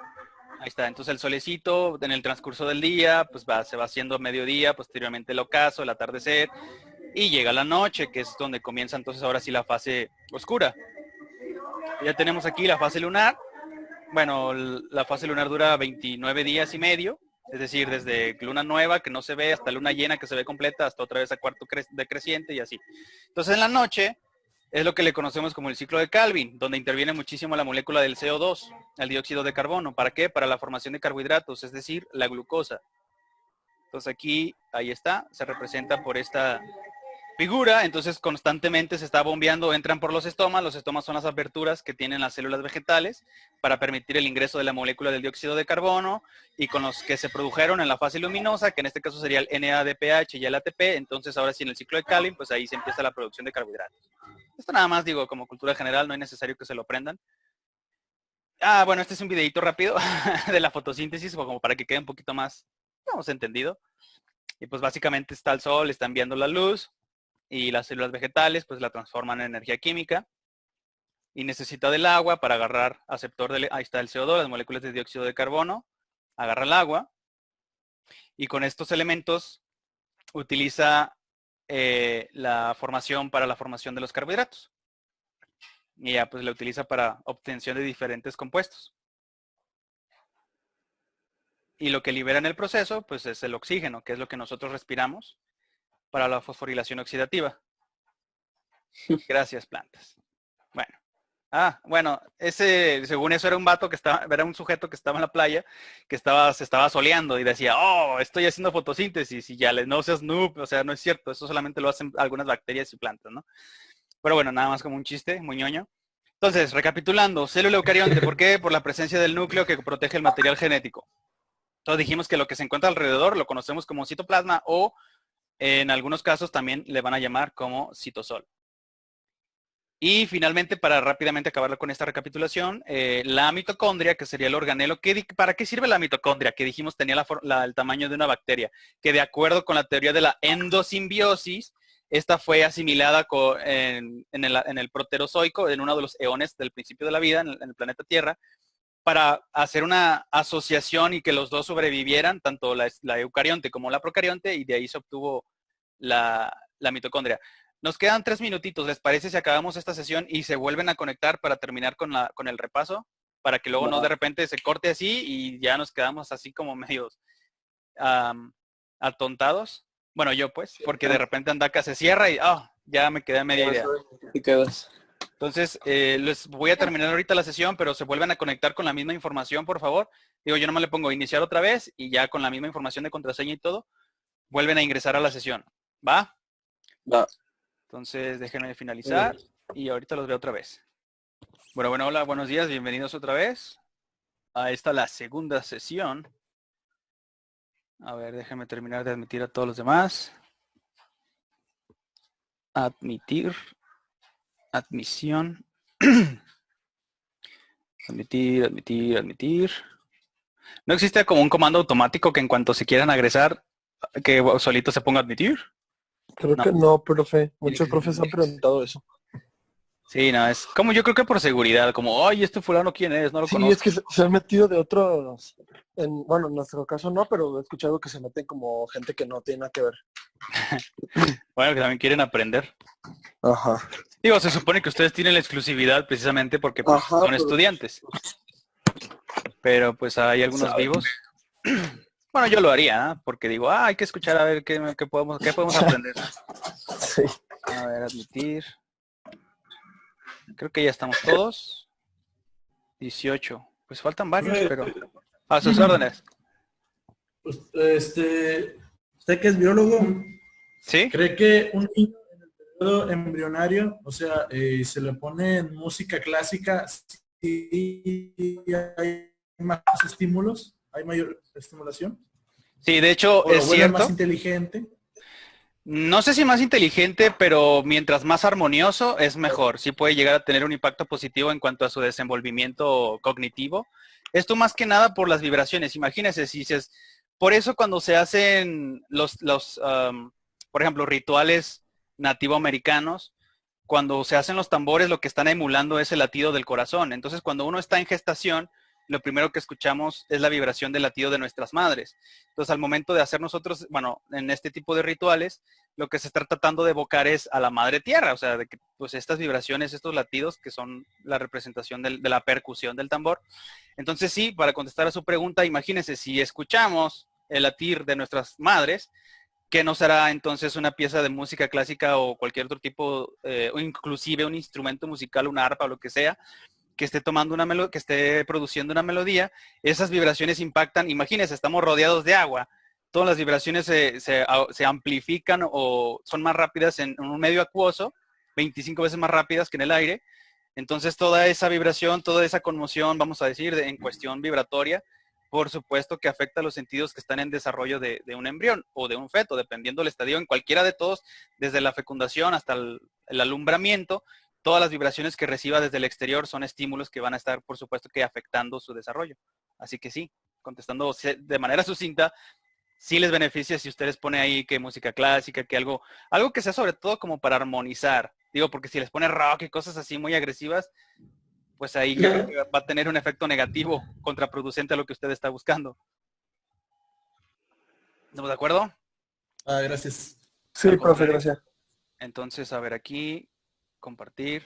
Ahí está. Entonces el solecito en el transcurso del día, pues se va haciendo mediodía, posteriormente el ocaso, el atardecer, y llega la noche, que es donde comienza entonces ahora sí la fase oscura. Ya tenemos aquí la fase lunar. Bueno, la fase lunar dura 29 días y medio, es decir, desde luna nueva que no se ve hasta luna llena que se ve completa, hasta otra vez a cuarto decreciente y así. Entonces en la noche es lo que le conocemos como el ciclo de Calvin, donde interviene muchísimo la molécula del CO2, el dióxido de carbono. ¿Para qué? Para la formación de carbohidratos, es decir, la glucosa. Entonces aquí, ahí está, se representa por esta figura. Entonces constantemente se está bombeando, entran por los estomas. Los estomas son las aperturas que tienen las células vegetales para permitir el ingreso de la molécula del dióxido de carbono, y con los que se produjeron en la fase luminosa, que en este caso sería el NADPH y el ATP. Entonces ahora sí, en el ciclo de Calvin, pues ahí se empieza la producción de carbohidratos. Esto nada más digo como cultura general, no es necesario que se lo aprendan. Bueno, este es un videito rápido de la fotosíntesis, como para que quede un poquito más, vamos, entendido. Y pues básicamente está el sol, está enviando la luz, y las células vegetales pues la transforman en energía química, y necesita del agua para agarrar aceptor ahí está el CO2, las moléculas de dióxido de carbono, agarra el agua, y con estos elementos utiliza la formación para la formación de los carbohidratos. Y ya pues la utiliza para obtención de diferentes compuestos. Y lo que libera en el proceso pues es el oxígeno, que es lo que nosotros respiramos para la fosforilación oxidativa. Gracias, plantas. Bueno. Bueno, según eso era un vato era un sujeto que estaba en la playa, que se estaba soleando y decía, estoy haciendo fotosíntesis, y ya no seas noob, o sea, no es cierto, eso solamente lo hacen algunas bacterias y plantas, ¿no? Pero bueno, nada más como un chiste, muy ñoño. Entonces, recapitulando, célula eucarionte, ¿por qué? Por la presencia del núcleo que protege el material genético. Entonces dijimos que lo que se encuentra alrededor lo conocemos como citoplasma, o en algunos casos también le van a llamar como citosol. Y finalmente, para rápidamente acabar con esta recapitulación, la mitocondria, que sería el organelo. ¿Para qué sirve la mitocondria? Que dijimos tenía el tamaño de una bacteria, que de acuerdo con la teoría de la endosimbiosis, esta fue asimilada en el proterozoico, en uno de los eones del principio de la vida, en el planeta Tierra, para hacer una asociación y que los dos sobrevivieran, tanto la eucarionte como la procarionte, y de ahí se obtuvo la mitocondria. Nos quedan 3 minutitos, ¿les parece si acabamos esta sesión y se vuelven a conectar para terminar con el repaso? Para que luego no de repente se corte así y ya nos quedamos así como medios atontados. Bueno, yo pues, porque de repente Andaka se cierra y ya me quedé a media idea. Y quedas. Entonces, les voy a terminar ahorita la sesión, pero se vuelven a conectar con la misma información, por favor. Digo, yo nomás le pongo iniciar otra vez y ya con la misma información de contraseña y todo, vuelven a ingresar a la sesión. ¿Va? Va. Entonces, déjenme finalizar y ahorita los veo otra vez. Bueno, hola, buenos días, bienvenidos otra vez a la segunda sesión. A ver, déjenme terminar de admitir a todos los demás. Admitir. Admisión. Admitir. ¿No existe como un comando automático que en cuanto se quieran agresar, que solito se ponga a admitir? Creo que no, profe. Muchos profes han preguntado eso. Sí, no, es como yo creo que por seguridad, como, este fulano quién es, no lo conozco. Sí, es que se han metido de otros, bueno, en nuestro caso no, pero he escuchado que se meten como gente que no tiene nada que ver. Bueno, que también quieren aprender. Ajá. Digo, se supone que ustedes tienen la exclusividad precisamente porque pues, son estudiantes. Pero pues hay algunos vivos. Bueno, yo lo haría, porque digo, hay que escuchar a ver qué podemos aprender. Sí. A ver, admitir. Creo que ya estamos todos. 18. Pues faltan varios, pero a sus órdenes. Usted que es biólogo, ¿Sí? ¿cree que un niño en el periodo embrionario, o sea, se le pone música clásica, si hay más estímulos? ¿Hay mayor estimulación? Sí, de hecho, ¿O es cierto. más inteligente? No sé si más inteligente, pero mientras más armonioso es mejor. Sí puede llegar a tener un impacto positivo en cuanto a su desenvolvimiento cognitivo. Esto más que nada por las vibraciones. Imagínense, por eso cuando se hacen por ejemplo, rituales nativoamericanos, cuando se hacen los tambores, lo que están emulando es el latido del corazón. Entonces, cuando uno está en gestación, lo primero que escuchamos es la vibración del latido de nuestras madres. Entonces, al momento de hacer nosotros, bueno, en este tipo de rituales, lo que se está tratando de evocar es a la madre tierra, o sea, de que pues estas vibraciones, estos latidos que son la representación de la percusión del tambor. Entonces sí, para contestar a su pregunta, imagínense, si escuchamos el latir de nuestras madres, ¿qué no será entonces una pieza de música clásica o cualquier otro tipo, o inclusive un instrumento musical, una arpa o lo que sea, que esté tomando que esté produciendo una melodía? Esas vibraciones impactan, imagínense, estamos rodeados de agua, todas las vibraciones se amplifican o son más rápidas en un medio acuoso, 25 veces más rápidas que en el aire. Entonces toda esa vibración, toda esa conmoción, vamos a decir, en cuestión vibratoria, por supuesto que afecta a los sentidos que están en desarrollo de un embrión o de un feto, dependiendo del estadio, en cualquiera de todos, desde la fecundación hasta el alumbramiento. Todas las vibraciones que reciba desde el exterior son estímulos que van a estar, por supuesto, que afectando su desarrollo. Así que sí, contestando de manera sucinta, sí les beneficia si ustedes ponen ahí que música clásica, que algo que sea sobre todo como para armonizar. Digo, porque si les pone rock y cosas así muy agresivas, pues ahí yo creo que va a tener un efecto negativo, contraproducente a lo que usted está buscando. ¿Estamos de acuerdo? Gracias. Sí, profe, gracias. Entonces, a ver aquí, compartir.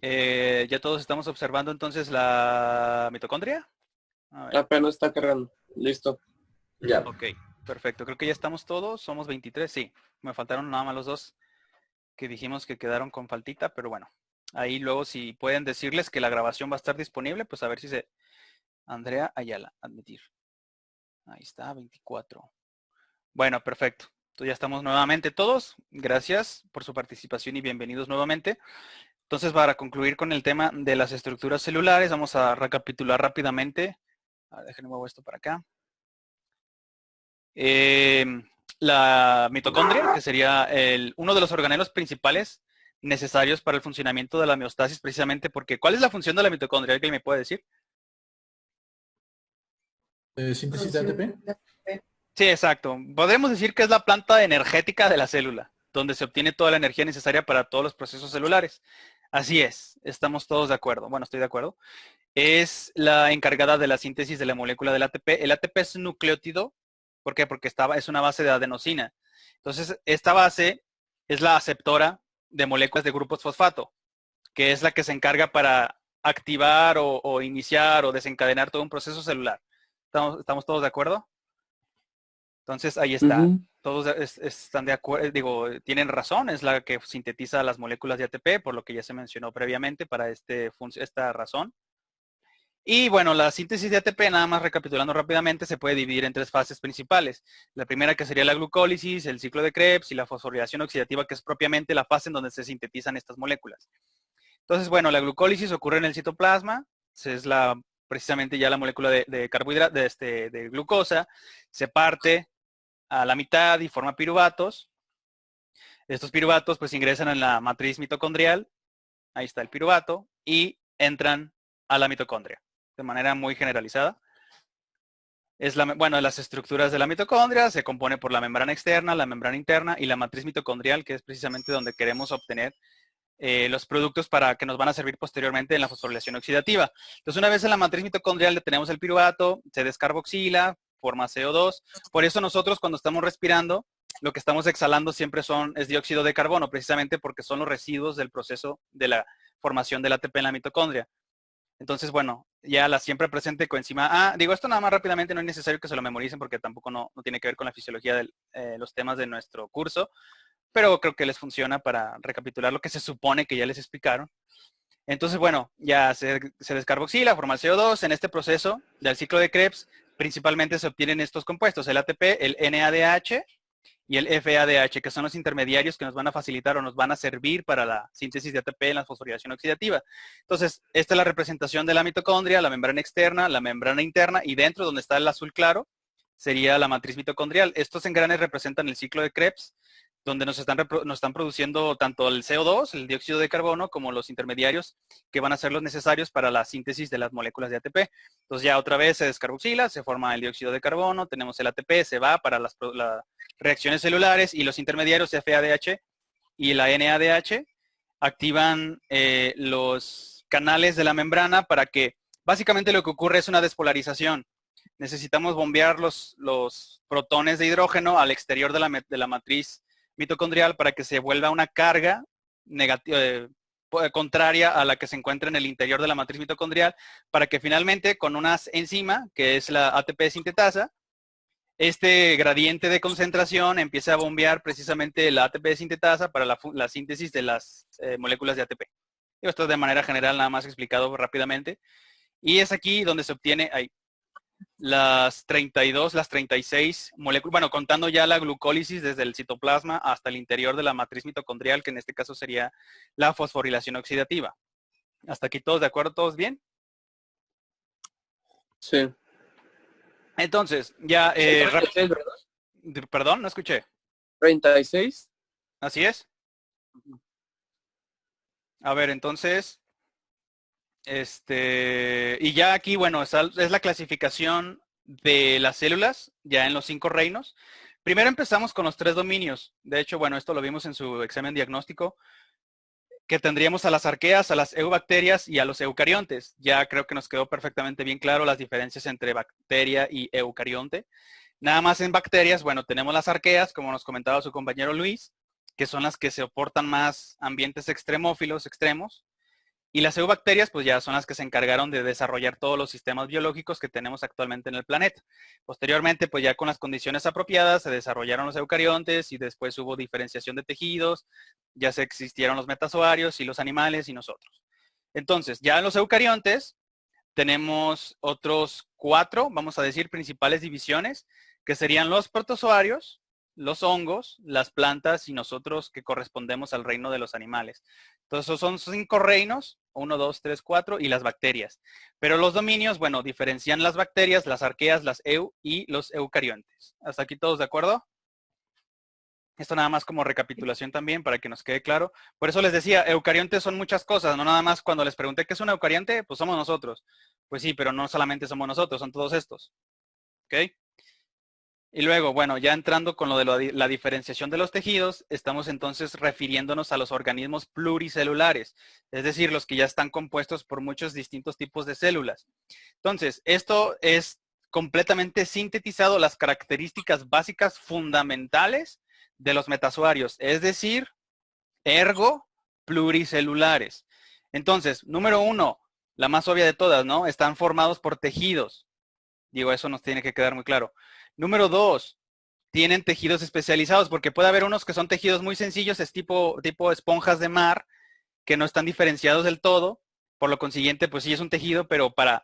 Ya todos estamos observando entonces la mitocondria. A ver. Apenas está cargando. Listo. Ya. Ok, perfecto. Creo que ya estamos todos. Somos 23, sí. Me faltaron nada más los dos que dijimos que quedaron con faltita, pero bueno. Ahí luego si pueden decirles que la grabación va a estar disponible, pues a ver si se... Andrea Ayala, admitir. Ahí está, 24. Bueno, perfecto. Entonces ya estamos nuevamente todos. Gracias por su participación y bienvenidos nuevamente. Entonces, para concluir con el tema de las estructuras celulares, vamos a recapitular rápidamente. A ver, déjenme mover esto para acá. La mitocondria, que sería uno de los organelos principales necesarios para el funcionamiento de la homeostasis, precisamente porque, ¿cuál es la función de la mitocondria? ¿Alguien me puede decir? Síntesis de ATP. Sí, exacto. Podemos decir que es la planta energética de la célula, donde se obtiene toda la energía necesaria para todos los procesos celulares. Así es, estamos todos de acuerdo. Bueno, estoy de acuerdo. Es la encargada de la síntesis de la molécula del ATP. El ATP es un nucleótido. ¿Por qué? Porque es una base de adenosina. Entonces, esta base es la aceptora de moléculas de grupos fosfato, que es la que se encarga para activar o iniciar o desencadenar todo un proceso celular. ¿Estamos todos de acuerdo? Entonces, ahí está. Todos están de acuerdo, tienen razón, es la que sintetiza las moléculas de ATP, por lo que ya se mencionó previamente para esta razón. Y bueno, la síntesis de ATP, nada más recapitulando rápidamente, se puede dividir en tres fases principales. La primera, que sería la glucólisis, el ciclo de Krebs y la fosforilación oxidativa, que es propiamente la fase en donde se sintetizan estas moléculas. Entonces, bueno, la glucólisis ocurre en el citoplasma, es precisamente ya la molécula de carbohidrato, de glucosa, se parte a la mitad y forma piruvatos. Estos piruvatos pues ingresan en la matriz mitocondrial, ahí está el piruvato, y entran a la mitocondria de manera muy generalizada. Las estructuras de la mitocondria se compone por la membrana externa, la membrana interna y la matriz mitocondrial, que es precisamente donde queremos obtener los productos para que nos van a servir posteriormente en la fosforilación oxidativa. Entonces, una vez en la matriz mitocondrial le tenemos el piruvato, se descarboxila, forma CO2. Por eso nosotros cuando estamos respirando, lo que estamos exhalando siempre es dióxido de carbono, precisamente porque son los residuos del proceso de la formación del ATP en la mitocondria. Entonces, bueno, ya la siempre presente coenzima A. Digo, esto nada más rápidamente, no es necesario que se lo memoricen porque tampoco no tiene que ver con la fisiología de los temas de nuestro curso, pero creo que les funciona para recapitular lo que se supone que ya les explicaron. Entonces, bueno, ya se descarboxila, forma el CO2. En este proceso del ciclo de Krebs, principalmente se obtienen estos compuestos, el ATP, el NADH y el FADH, que son los intermediarios que nos van a facilitar o nos van a servir para la síntesis de ATP en la fosforilación oxidativa. Entonces, esta es la representación de la mitocondria, la membrana externa, la membrana interna, y dentro, donde está el azul claro, sería la matriz mitocondrial. Estos engranes representan el ciclo de Krebs, donde nos están produciendo tanto el CO2, el dióxido de carbono, como los intermediarios que van a ser los necesarios para la síntesis de las moléculas de ATP. Entonces ya otra vez se descarboxila, se forma el dióxido de carbono, tenemos el ATP, se va para las reacciones celulares, y los intermediarios FADH y la NADH activan los canales de la membrana para que Básicamente lo que ocurre es una despolarización. Necesitamos bombear los protones de hidrógeno al exterior de la matriz mitocondrial para que se vuelva una carga contraria a la que se encuentra en el interior de la matriz mitocondrial, para que finalmente con una enzima, que es la ATP sintetasa, este gradiente de concentración empieza a bombear precisamente la ATP sintetasa para la síntesis de las moléculas de ATP. Esto de manera general, nada más explicado rápidamente. Y es aquí donde se obtiene las 32, las 36 moléculas, bueno, contando ya la glucólisis desde el citoplasma hasta el interior de la matriz mitocondrial, que en este caso sería la fosforilación oxidativa. ¿Hasta aquí todos de acuerdo? ¿Todos bien? Sí. Entonces, ya... 36, ¿verdad? Perdón, no escuché. 36. Así es. A ver, entonces... y ya aquí, bueno, es la clasificación de las células, ya en los 5 reinos. Primero empezamos con los 3 dominios. De hecho, bueno, esto lo vimos en su examen diagnóstico, que tendríamos a las arqueas, a las eubacterias y a los eucariontes. Ya creo que nos quedó perfectamente bien claro las diferencias entre bacteria y eucarionte. Nada más en bacterias, bueno, tenemos las arqueas, como nos comentaba su compañero Luis, que son las que soportan más ambientes extremófilos, extremos. Y las eubacterias, pues ya son las que se encargaron de desarrollar todos los sistemas biológicos que tenemos actualmente en el planeta. Posteriormente, pues ya con las condiciones apropiadas, se desarrollaron los eucariontes y después hubo diferenciación de tejidos, ya se existieron los metazoarios y los animales y nosotros. Entonces, ya en los eucariontes tenemos otros 4, vamos a decir, principales divisiones, que serían los protozoarios, los hongos, las plantas y nosotros que correspondemos al reino de los animales. Entonces, esos son 5 reinos, 1, 2, 3, 4, y las bacterias. Pero los dominios, bueno, diferencian las bacterias, las arqueas, las y los eucariontes. ¿Hasta aquí todos de acuerdo? Esto nada más como recapitulación también para que nos quede claro. Por eso les decía, eucariontes son muchas cosas, no nada más cuando les pregunté qué es un eucarionte, pues somos nosotros. Pues sí, pero no solamente somos nosotros, son todos estos. ¿Ok? Y luego, bueno, ya entrando con lo de la diferenciación de los tejidos, estamos entonces refiriéndonos a los organismos pluricelulares, es decir, los que ya están compuestos por muchos distintos tipos de células. Entonces, esto es completamente sintetizado las características básicas fundamentales de los metazoarios, es decir, ergo pluricelulares. Entonces, número 1, la más obvia de todas, ¿no? Están formados por tejidos. Digo, eso nos tiene que quedar muy claro. Número 2, tienen tejidos especializados, porque puede haber unos que son tejidos muy sencillos, es tipo esponjas de mar, que no están diferenciados del todo. Por lo consiguiente, pues sí es un tejido, pero para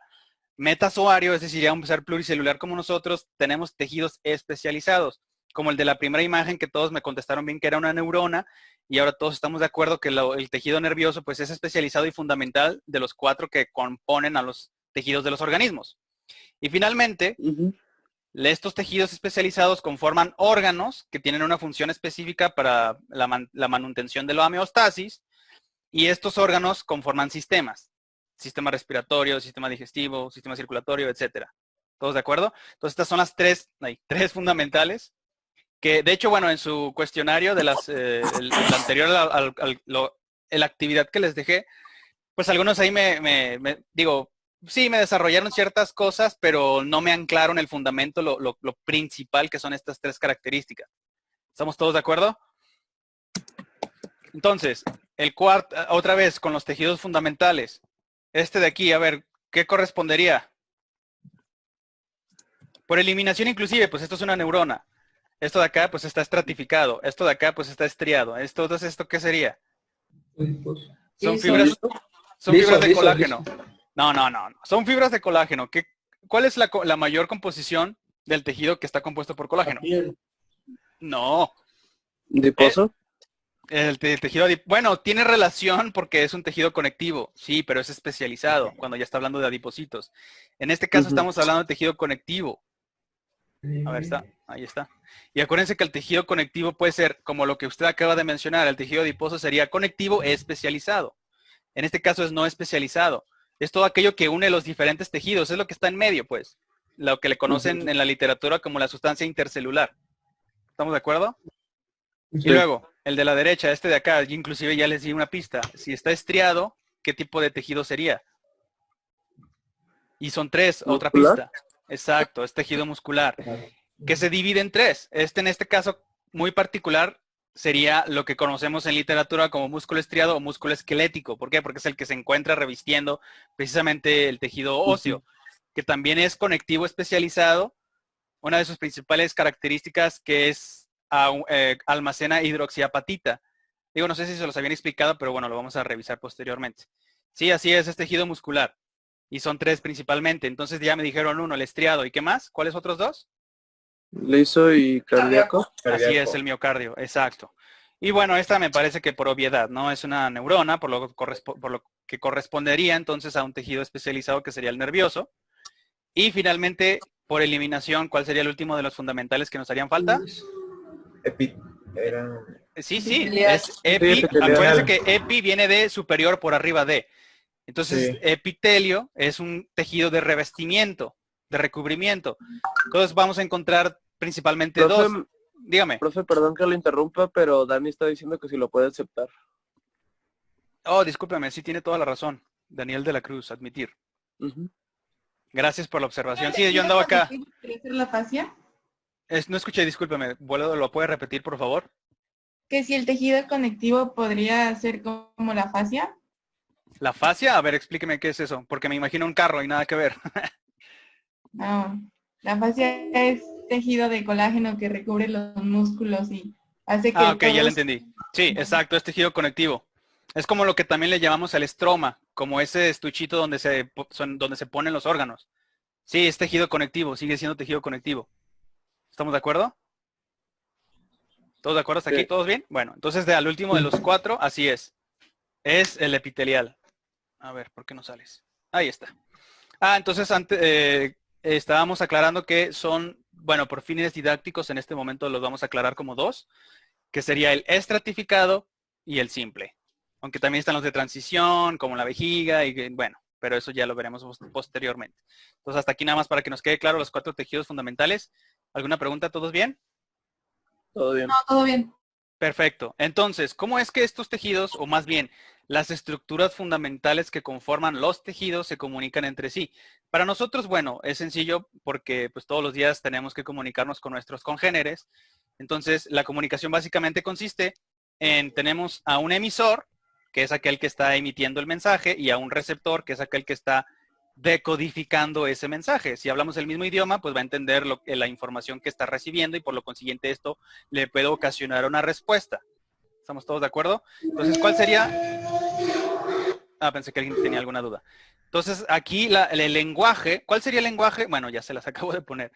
metazoario, es decir, ya un ser pluricelular como nosotros, tenemos tejidos especializados, como el de la primera imagen, que todos me contestaron bien que era una neurona, y ahora todos estamos de acuerdo que el tejido nervioso pues es especializado y fundamental de los 4 que componen a los tejidos de los organismos. Y finalmente, estos tejidos especializados conforman órganos que tienen una función específica para la manutención de la homeostasis, y estos órganos conforman sistemas. Sistema respiratorio, sistema digestivo, sistema circulatorio, etcétera. ¿Todos de acuerdo? Entonces estas son las 3 fundamentales, que de hecho, bueno, en su cuestionario de el anterior la actividad que les dejé, pues algunos ahí digo, sí, me desarrollaron ciertas cosas, pero no me anclaron el fundamento, lo principal que son estas 3 características. ¿Estamos todos de acuerdo? Entonces, otra vez con los tejidos fundamentales. Este de aquí, a ver, ¿qué correspondería? Por eliminación inclusive, pues esto es una neurona. Esto de acá, pues está estratificado. Esto de acá, pues está estriado. Entonces, ¿esto qué sería? Son fibras de colágeno. No. Son fibras de colágeno. ¿Cuál es la mayor composición del tejido que está compuesto por colágeno? No. ¿Adiposo? El tejido, bueno, tiene relación porque es un tejido conectivo, sí, pero es especializado cuando ya está hablando de adipocitos. En este caso estamos hablando de tejido conectivo. A ver, ahí está. Y acuérdense que el tejido conectivo puede ser, como lo que usted acaba de mencionar, el tejido adiposo sería conectivo especializado. En este caso es no especializado. Es todo aquello que une los diferentes tejidos, es lo que está en medio, pues. Lo que le conocen en la literatura como la sustancia intercelular. ¿Estamos de acuerdo? Sí. Y luego, el de la derecha, este de acá, inclusive ya les di una pista. Si está estriado, ¿qué tipo de tejido sería? Y son tres, otra ¿Muscular? pista. Exacto, es tejido muscular, que se divide en tres. En este caso muy particular sería lo que conocemos en literatura como músculo estriado o músculo esquelético. ¿Por qué? Porque es el que se encuentra revistiendo precisamente el tejido óseo, que también es conectivo especializado. Una de sus principales características que es almacena hidroxiapatita. Digo, no sé si se los habían explicado, pero bueno, lo vamos a revisar posteriormente. Sí, así es tejido muscular. Y son tres principalmente. Entonces ya me dijeron uno, el estriado. ¿Y qué más? ¿Cuáles otros dos? Liso y cardíaco. Así es, el miocardio, exacto. Y bueno, esta me parece que por obviedad, ¿no? Es una neurona, por lo que correspondería entonces a un tejido especializado que sería el nervioso. Y finalmente, por eliminación, ¿cuál sería el último de los fundamentales que nos harían falta? Sí, es epi. epitelial. Acuérdense que epi viene de superior por arriba de. Entonces, epitelio es un tejido de revestimiento, de recubrimiento. Entonces vamos a encontrar principalmente Profe, dos. Dígame. Profe, perdón que lo interrumpa, pero Dani está diciendo que si lo puede aceptar. Oh, discúlpame, sí tiene toda la razón. Daniel de la Cruz, admitir. Gracias por la observación. Sí, yo andaba acá. ¿Quería hacer la fascia? No escuché, discúlpeme. ¿Lo puede repetir, por favor? Que si el tejido conectivo podría ser como la fascia. ¿La fascia? A ver, explíqueme qué es eso, porque me imagino un carro y nada que ver. No, la fascia es tejido de colágeno que recubre los músculos y hace que Ok, ya lo todos- entendí. Sí, exacto, es tejido conectivo. Es como lo que también le llamamos el estroma, como ese estuchito donde se ponen los órganos. Sí, es tejido conectivo, sigue siendo tejido conectivo. ¿Estamos de acuerdo? ¿Todos de acuerdo hasta aquí? Sí. ¿Todos bien? Bueno, entonces al último de los cuatro, así es. Es el epitelial. A ver, ¿por qué no sales? Ahí está. Entonces estábamos aclarando que son, bueno, por fines didácticos en este momento los vamos a aclarar como dos, que sería el estratificado y el simple. Aunque también están los de transición, como la vejiga, y bueno, pero eso ya lo veremos posteriormente. Entonces hasta aquí nada más para que nos quede claro los cuatro tejidos fundamentales. ¿Alguna pregunta? ¿Todos bien? Todo bien. No, todo bien. Perfecto. Entonces, ¿cómo es que estos tejidos, o más bien, las estructuras fundamentales que conforman los tejidos se comunican entre sí? Para nosotros, bueno, es sencillo porque pues todos los días tenemos que comunicarnos con nuestros congéneres. Entonces, la comunicación básicamente consiste en, tenemos a un emisor, que es aquel que está emitiendo el mensaje, y a un receptor, que es aquel que está decodificando ese mensaje. Si hablamos el mismo idioma, pues va a entender la información que está recibiendo y por lo consiguiente esto le puede ocasionar una respuesta. ¿Estamos todos de acuerdo? Entonces, ¿cuál sería? Pensé que alguien tenía alguna duda. Entonces, aquí el lenguaje, ¿cuál sería el lenguaje? Bueno, ya se las acabo de poner.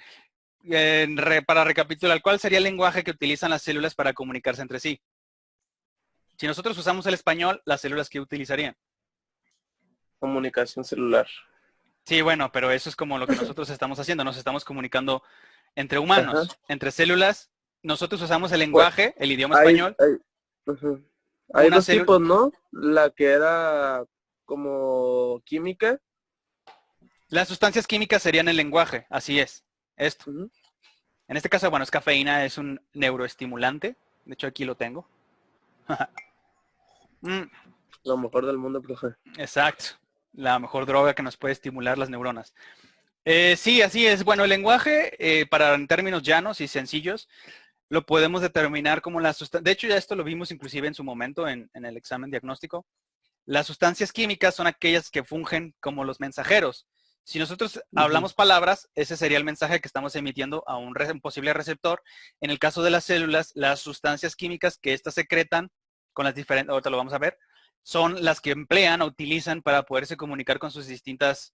Para recapitular, ¿cuál sería el lenguaje que utilizan las células para comunicarse entre sí? Si nosotros usamos el español, ¿las células qué utilizarían? Comunicación celular. Sí, bueno, pero eso es como lo que nosotros estamos haciendo. Nos estamos comunicando entre humanos, entre células. Nosotros usamos el lenguaje, el idioma español. Hay dos tipos, ¿no? La que era como química. Las sustancias químicas serían el lenguaje, así es. Esto. En este caso, bueno, es cafeína, es un neuroestimulante. De hecho, aquí lo tengo. Lo mejor del mundo, profe. Exacto. La mejor droga que nos puede estimular las neuronas. Sí, así es. Bueno, el lenguaje, en términos llanos y sencillos, lo podemos determinar como la sustancia. De hecho, ya esto lo vimos inclusive en su momento en el examen diagnóstico. Las sustancias químicas son aquellas que fungen como los mensajeros. Si nosotros hablamos palabras, ese sería el mensaje que estamos emitiendo a un posible receptor. En el caso de las células, las sustancias químicas que éstas secretan con las diferentes, ahorita lo vamos a ver, son las que emplean o utilizan para poderse comunicar con sus distintas,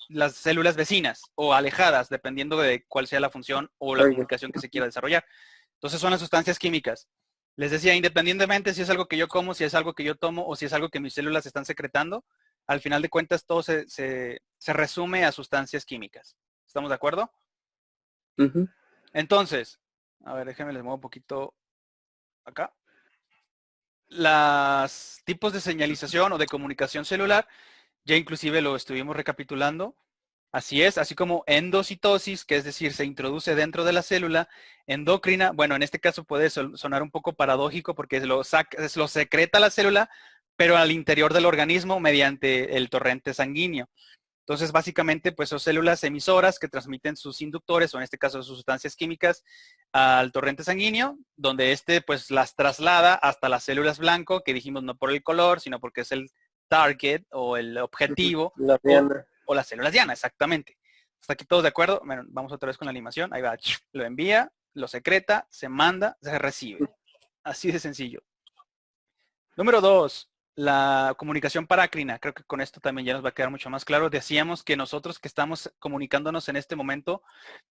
las células vecinas o alejadas, dependiendo de cuál sea la función o la comunicación que se quiera desarrollar. Entonces son las sustancias químicas. Les decía, independientemente si es algo que yo como, si es algo que yo tomo o si es algo que mis células están secretando, al final de cuentas todo se resume a sustancias químicas. ¿Estamos de acuerdo? Entonces, a ver, déjenme les muevo un poquito acá. Los tipos de señalización o de comunicación celular, ya inclusive lo estuvimos recapitulando. Así es, así como endocitosis, que es decir, se introduce dentro de la célula, endocrina, bueno, en este caso puede sonar un poco paradójico porque lo secreta la célula, pero al interior del organismo mediante el torrente sanguíneo. Entonces, básicamente, pues son células emisoras que transmiten sus inductores, o en este caso sus sustancias químicas, al torrente sanguíneo, donde este pues las traslada hasta las células blanco, que dijimos no por el color, sino porque es el target o el objetivo, La diana. o las células diana, exactamente. ¿Hasta aquí todos de acuerdo? Bueno, vamos otra vez con la animación. Ahí va, lo envía, lo secreta, se manda, se recibe. Así de sencillo. Número 2, la comunicación parácrina. Creo que con esto también ya nos va a quedar mucho más claro. Decíamos que nosotros que estamos comunicándonos en este momento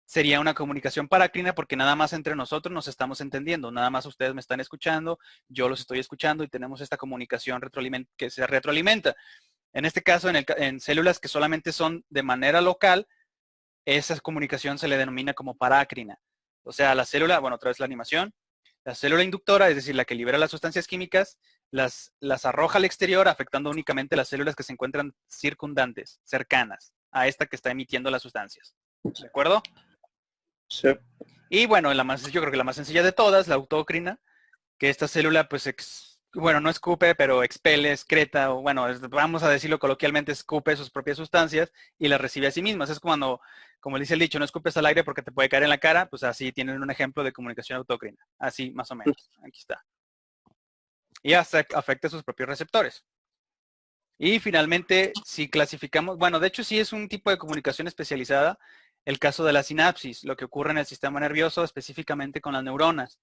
sería una comunicación parácrina porque nada más entre nosotros nos estamos entendiendo. Nada más ustedes me están escuchando, yo los estoy escuchando y tenemos esta comunicación que se retroalimenta. En este caso, en células que solamente son de manera local, esa comunicación se le denomina como parácrina. O sea, la célula, bueno, otra vez la animación, la célula inductora, es decir, la que libera las sustancias químicas, las arroja al exterior, afectando únicamente las células que se encuentran circundantes, cercanas a esta que está emitiendo las sustancias. ¿De acuerdo? Sí. Y bueno, yo creo que la más sencilla de todas, la autócrina, que esta célula, pues, bueno, no escupe, pero expele, excreta, o bueno, vamos a decirlo coloquialmente, escupe sus propias sustancias y las recibe a sí mismas. Es cuando, como dice el dicho, no escupes al aire porque te puede caer en la cara, pues así tienen un ejemplo de comunicación autócrina. Así, más o menos. Aquí está. Y hasta afecta a sus propios receptores. Y finalmente, si clasificamos, bueno, de hecho sí es un tipo de comunicación especializada, el caso de la sinapsis, lo que ocurre en el sistema nervioso, específicamente con las neuronas.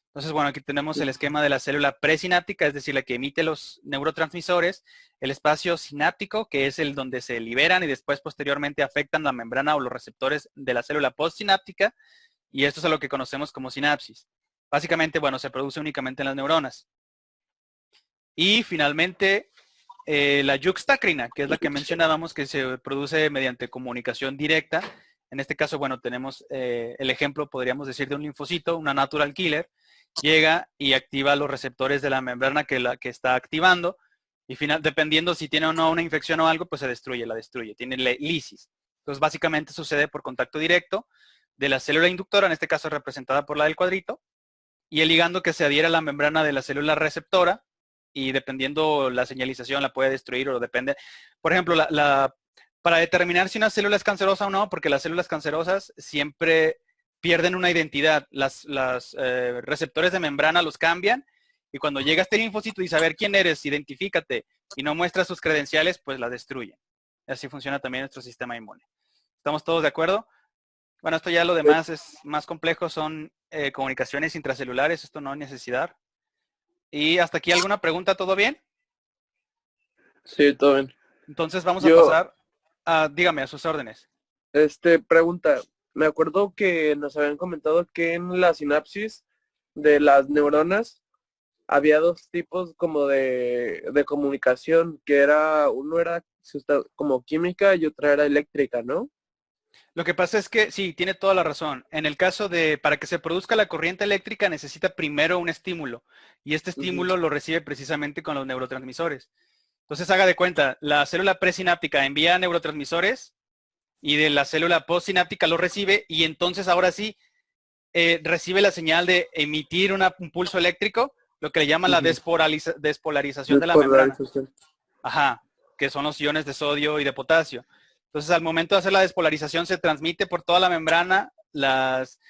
Entonces, bueno, aquí tenemos el esquema de la célula presináptica, es decir, la que emite los neurotransmisores, el espacio sináptico, que es el donde se liberan y después posteriormente afectan la membrana o los receptores de la célula postsináptica, y esto es a lo que conocemos como sinapsis. Básicamente, bueno, se produce únicamente en las neuronas. Y finalmente, la yuxtacrina, que es la que mencionábamos, que se produce mediante comunicación directa. En este caso, bueno, tenemos el ejemplo, podríamos decir, de un linfocito, una natural killer, llega y activa los receptores de la membrana que está activando, y dependiendo si tiene o no una infección o algo, pues la destruye, tiene lisis. Entonces, básicamente sucede por contacto directo de la célula inductora, en este caso representada por la del cuadrito, y el ligando que se adhiere a la membrana de la célula receptora, y dependiendo la señalización la puede destruir o depende. Por ejemplo, para determinar si una célula es cancerosa o no, porque las células cancerosas siempre pierden una identidad. Los receptores de membrana los cambian y cuando llega este linfocito y saber quién eres, identifícate y no muestra sus credenciales, pues la destruyen. Así funciona también nuestro sistema inmune. ¿Estamos todos de acuerdo? Bueno, esto ya lo demás es más complejo, son comunicaciones intracelulares, esto no hay necesidad. Y hasta aquí, ¿alguna pregunta? ¿Todo bien? Sí, todo bien. Entonces vamos a pasar a, dígame, a sus órdenes. Pregunta, me acuerdo que nos habían comentado que en la sinapsis de las neuronas había dos tipos como de comunicación, que uno era como química y otra era eléctrica, ¿no? Lo que pasa es que, sí, tiene toda la razón. En el caso para que se produzca la corriente eléctrica necesita primero un estímulo. Y este estímulo lo recibe precisamente con los neurotransmisores. Entonces, haga de cuenta, la célula presináptica envía neurotransmisores y de la célula postsináptica lo recibe y entonces ahora sí recibe la señal de emitir un pulso eléctrico, lo que le llaman la despolarización de la membrana. Ajá, que son los iones de sodio y de potasio. Entonces, al momento de hacer la despolarización, se transmite por toda la membrana las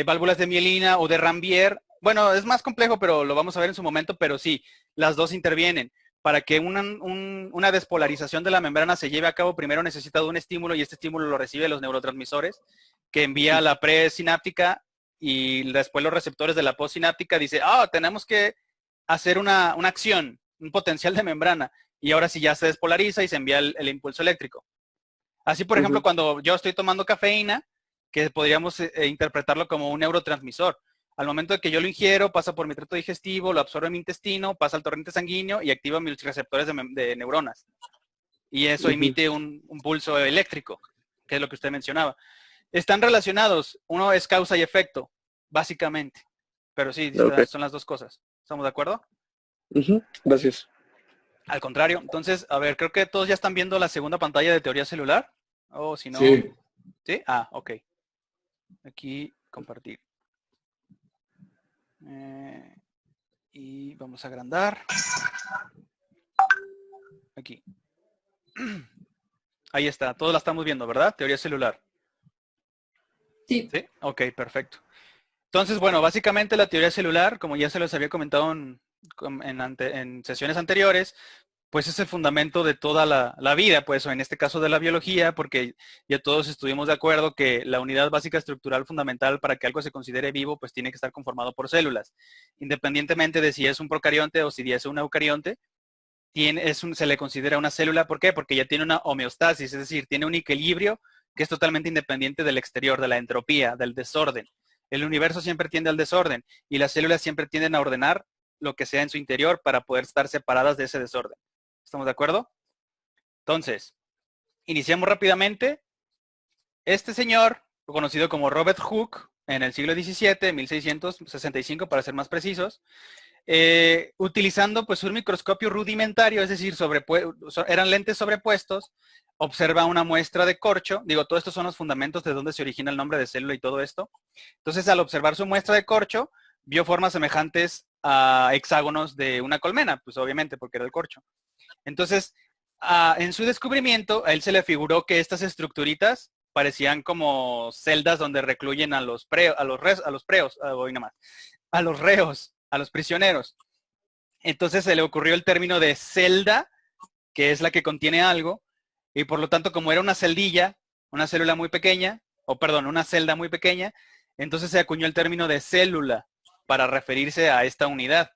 válvulas de mielina o de Ranvier. Bueno, es más complejo, pero lo vamos a ver en su momento, pero sí, las dos intervienen. Para que una despolarización de la membrana se lleve a cabo, primero necesita de un estímulo y este estímulo lo recibe los neurotransmisores que envía la presináptica y después los receptores de la postsináptica dice, tenemos que hacer una acción, un potencial de membrana y ahora sí ya se despolariza y se envía el impulso eléctrico. Así, por ejemplo, cuando yo estoy tomando cafeína, que podríamos interpretarlo como un neurotransmisor. Al momento de que yo lo ingiero, pasa por mi tracto digestivo, lo absorbe en mi intestino, pasa al torrente sanguíneo y activa mis receptores de neuronas. Y eso emite un pulso eléctrico, que es lo que usted mencionaba. Están relacionados. Uno es causa y efecto, básicamente. Pero sí, son las dos cosas. ¿Estamos de acuerdo? Gracias. Al contrario. Entonces, a ver, creo que todos ya están viendo la segunda pantalla de teoría celular. O si no... Sí. ¿Sí? Ok. Aquí, compartir. Y vamos a agrandar. Aquí. Ahí está, todos la estamos viendo, ¿verdad? Teoría celular. Sí. ¿Sí? Ok, perfecto. Entonces, bueno, básicamente la teoría celular, como ya se los había comentado en sesiones anteriores, pues es el fundamento de toda la vida, pues, o en este caso de la biología, porque ya todos estuvimos de acuerdo que la unidad básica estructural fundamental para que algo se considere vivo, pues tiene que estar conformado por células. Independientemente de si es un procarionte o si es un eucarionte, se le considera una célula. ¿Por qué? Porque ya tiene una homeostasis, es decir, tiene un equilibrio que es totalmente independiente del exterior, de la entropía, del desorden. El universo siempre tiende al desorden y las células siempre tienden a ordenar lo que sea en su interior para poder estar separadas de ese desorden. ¿Estamos de acuerdo? Entonces, iniciamos rápidamente. Este señor, conocido como Robert Hooke, en el siglo XVII, 1665 para ser más precisos, utilizando pues un microscopio rudimentario, es decir, eran lentes sobrepuestos, observa una muestra de corcho. Digo, todo esto son los fundamentos de dónde se origina el nombre de célula y todo esto. Entonces, al observar su muestra de corcho, vio formas semejantes a hexágonos de una colmena, pues obviamente porque era el corcho. Entonces, en su descubrimiento, a él se le figuró que estas estructuritas parecían como celdas donde recluyen a los reos, a los prisioneros. Entonces se le ocurrió el término de celda, que es la que contiene algo, y por lo tanto, como era una celdilla, una célula muy pequeña, una celda muy pequeña, entonces se acuñó el término de célula para referirse a esta unidad.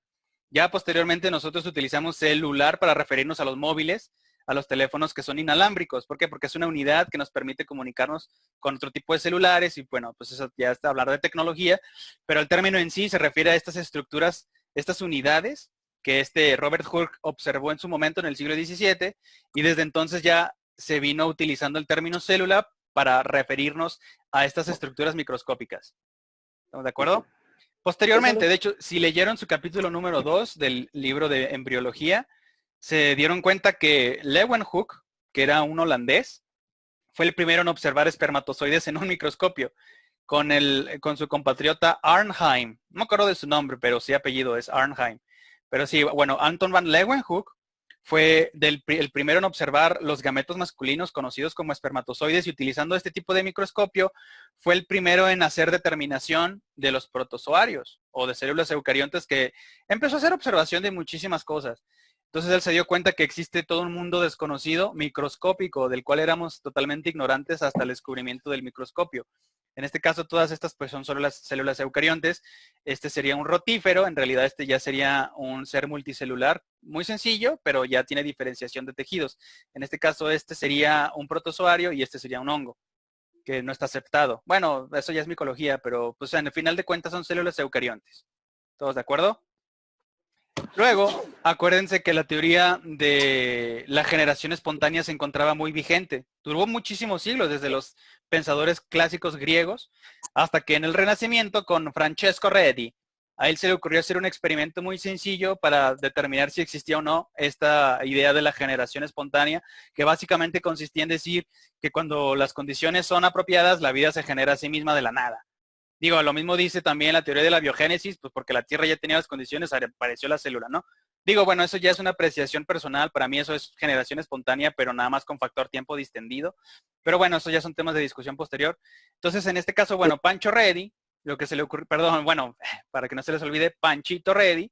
Ya posteriormente nosotros utilizamos celular para referirnos a los móviles, a los teléfonos que son inalámbricos. ¿Por qué? Porque es una unidad que nos permite comunicarnos con otro tipo de celulares y bueno, pues eso ya está hablar de tecnología, pero el término en sí se refiere a estas estructuras, estas unidades que Robert Hooke observó en su momento en el siglo XVII y desde entonces ya se vino utilizando el término célula para referirnos a estas estructuras microscópicas. ¿Estamos de acuerdo? Posteriormente, de hecho, si leyeron su capítulo número 2 del libro de embriología, se dieron cuenta que Leeuwenhoek, que era un holandés, fue el primero en observar espermatozoides en un microscopio con su compatriota Arnheim. No me acuerdo de su nombre, pero sí apellido es Arnheim. Pero sí, bueno, Anton van Leeuwenhoek fue el primero en observar los gametos masculinos conocidos como espermatozoides y utilizando este tipo de microscopio fue el primero en hacer determinación de los protozoarios o de células eucariontes, que empezó a hacer observación de muchísimas cosas. Entonces él se dio cuenta que existe todo un mundo desconocido, microscópico, del cual éramos totalmente ignorantes hasta el descubrimiento del microscopio. En este caso, todas estas pues son solo las células eucariontes. Este sería un rotífero, en realidad este ya sería un ser multicelular, muy sencillo, pero ya tiene diferenciación de tejidos. En este caso, este sería un protozoario y este sería un hongo, que no está aceptado. Bueno, eso ya es micología, pero pues en el final de cuentas son células eucariontes. ¿Todos de acuerdo? Luego, acuérdense que la teoría de la generación espontánea se encontraba muy vigente. Duró muchísimos siglos, desde los pensadores clásicos griegos hasta que en el Renacimiento con Francesco Redi, a él se le ocurrió hacer un experimento muy sencillo para determinar si existía o no esta idea de la generación espontánea, que básicamente consistía en decir que cuando las condiciones son apropiadas, la vida se genera a sí misma de la nada. Digo, lo mismo dice también la teoría de la biogénesis, pues porque la Tierra ya tenía las condiciones, apareció la célula, ¿no? Digo, bueno, eso ya es una apreciación personal, para mí eso es generación espontánea, pero nada más con factor tiempo distendido. Pero bueno, eso ya son temas de discusión posterior. Entonces, en este caso, bueno, Pancho Redi, lo que se le ocurrió, perdón, bueno, para que no se les olvide, Panchito Redi,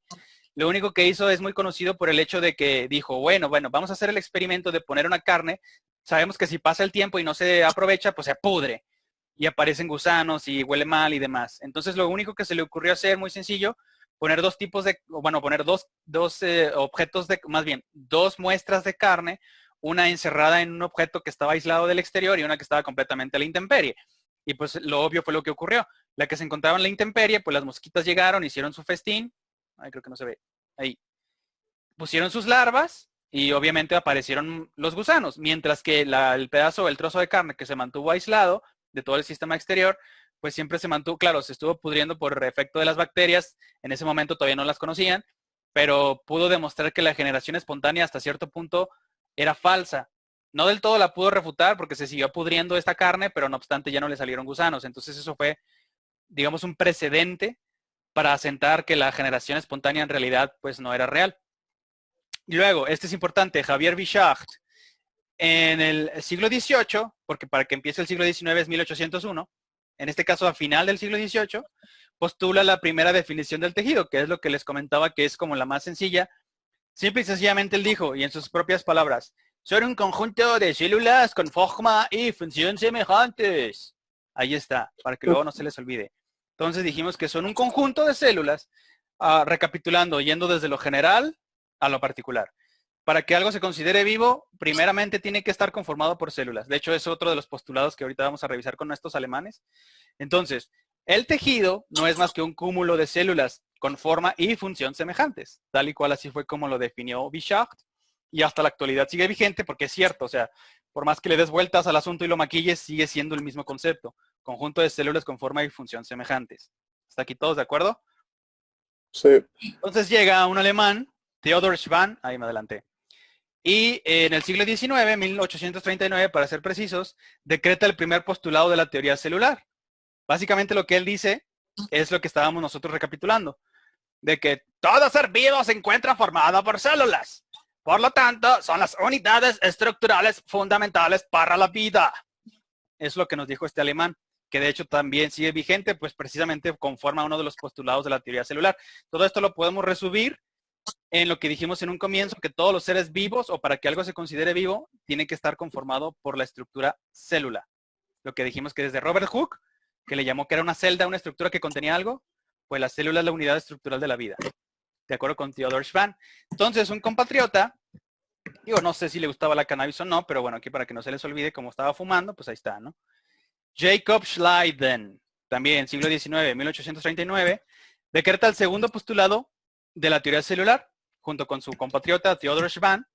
lo único que hizo es muy conocido por el hecho de que dijo, bueno, vamos a hacer el experimento de poner una carne, sabemos que si pasa el tiempo y no se aprovecha, pues se pudre. Y aparecen gusanos y huele mal y demás. Entonces lo único que se le ocurrió hacer, muy sencillo, poner dos objetos dos muestras de carne, una encerrada en un objeto que estaba aislado del exterior y una que estaba completamente a la intemperie. Y pues lo obvio fue lo que ocurrió. La que se encontraba en la intemperie, pues las mosquitas llegaron, hicieron su festín. Ay, creo que no se ve. Ahí. Pusieron sus larvas y obviamente aparecieron los gusanos. Mientras que el trozo de carne que se mantuvo aislado de todo el sistema exterior, pues siempre se mantuvo, claro, se estuvo pudriendo por efecto de las bacterias, en ese momento todavía no las conocían, pero pudo demostrar que la generación espontánea hasta cierto punto era falsa. No del todo la pudo refutar porque se siguió pudriendo esta carne, pero no obstante ya no le salieron gusanos. Entonces eso fue, digamos, un precedente para asentar que la generación espontánea en realidad pues no era real. Y luego, este es importante, Javier Bichacht, En el siglo XVIII, porque para que empiece el siglo XIX es 1801, en este caso a final del siglo XVIII, postula la primera definición del tejido, que es lo que les comentaba que es como la más sencilla. Simple y sencillamente él dijo, y en sus propias palabras, son un conjunto de células con forma y función semejantes. Ahí está, para que luego no se les olvide. Entonces dijimos que son un conjunto de células, recapitulando, yendo desde lo general a lo particular. Para que algo se considere vivo, primeramente tiene que estar conformado por células. De hecho, es otro de los postulados que ahorita vamos a revisar con estos alemanes. Entonces, el tejido no es más que un cúmulo de células con forma y función semejantes, tal y cual así fue como lo definió Bichat, y hasta la actualidad sigue vigente porque es cierto, o sea, por más que le des vueltas al asunto y lo maquilles, sigue siendo el mismo concepto, conjunto de células con forma y función semejantes. ¿Hasta aquí todos de acuerdo? Sí. Entonces llega un alemán, Theodor Schwann, ahí me adelanté, y en el siglo XIX, 1839 para ser precisos, decreta el primer postulado de la teoría celular. Básicamente lo que él dice es lo que estábamos nosotros recapitulando, de que todo ser vivo se encuentra formado por células. Por lo tanto, son las unidades estructurales fundamentales para la vida. Es lo que nos dijo este alemán, que de hecho también sigue vigente, pues precisamente conforma uno de los postulados de la teoría celular. Todo esto lo podemos resumir en lo que dijimos en un comienzo, que todos los seres vivos, o para que algo se considere vivo, tiene que estar conformado por la estructura célula. Lo que dijimos que desde Robert Hooke, que le llamó que era una celda, una estructura que contenía algo, pues la célula es la unidad estructural de la vida. De acuerdo con Theodor Schwann. Entonces, un compatriota, digo, no sé si le gustaba la cannabis o no, pero bueno, aquí para que no se les olvide cómo estaba fumando, pues ahí está, ¿no? Jacob Schleiden, también siglo XIX, 1839, decreta el segundo postulado de la teoría celular, junto con su compatriota Theodor Schwann.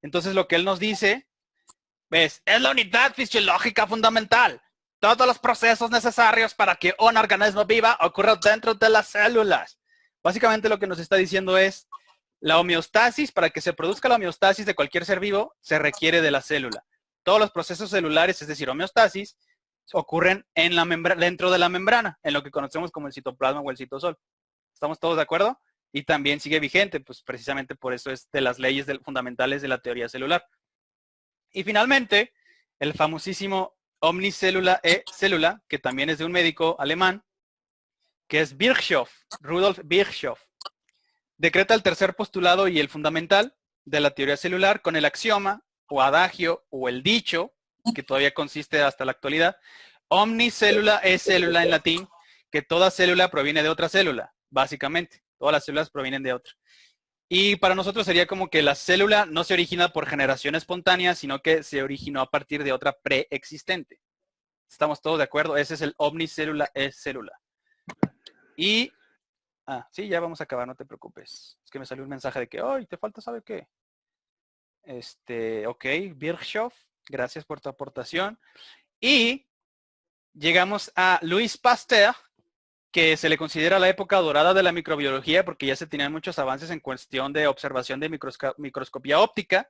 Entonces, lo que él nos dice es la unidad fisiológica fundamental. Todos los procesos necesarios para que un organismo viva ocurran dentro de las células. Básicamente lo que nos está diciendo es la homeostasis. Para que se produzca la homeostasis de cualquier ser vivo, se requiere de la célula. Todos los procesos celulares, es decir, homeostasis, ocurren en la dentro de la membrana, en lo que conocemos como el citoplasma o el citosol. ¿Estamos todos de acuerdo? Y también sigue vigente, pues precisamente por eso es de las leyes fundamentales de la teoría celular. Y finalmente, el famosísimo omnicélula e célula, que también es de un médico alemán, que es Virchow, Rudolf Virchow. Decreta el tercer postulado y el fundamental de la teoría celular con el axioma o adagio o el dicho, que todavía consiste hasta la actualidad, omnicélula es célula en latín, que toda célula proviene de otra célula, básicamente. Todas las células provienen de otra. Y para nosotros sería como que la célula no se origina por generación espontánea, sino que se originó a partir de otra preexistente. ¿Estamos todos de acuerdo? Ese es el omnicélula es célula. Y, sí, ya vamos a acabar, no te preocupes. Es que me salió un mensaje de que, ¡ay, te falta sabe qué! Ok, Virchow, gracias por tu aportación. Y llegamos a Louis Pasteur, que se le considera la época dorada de la microbiología porque ya se tenían muchos avances en cuestión de observación de microscopía óptica,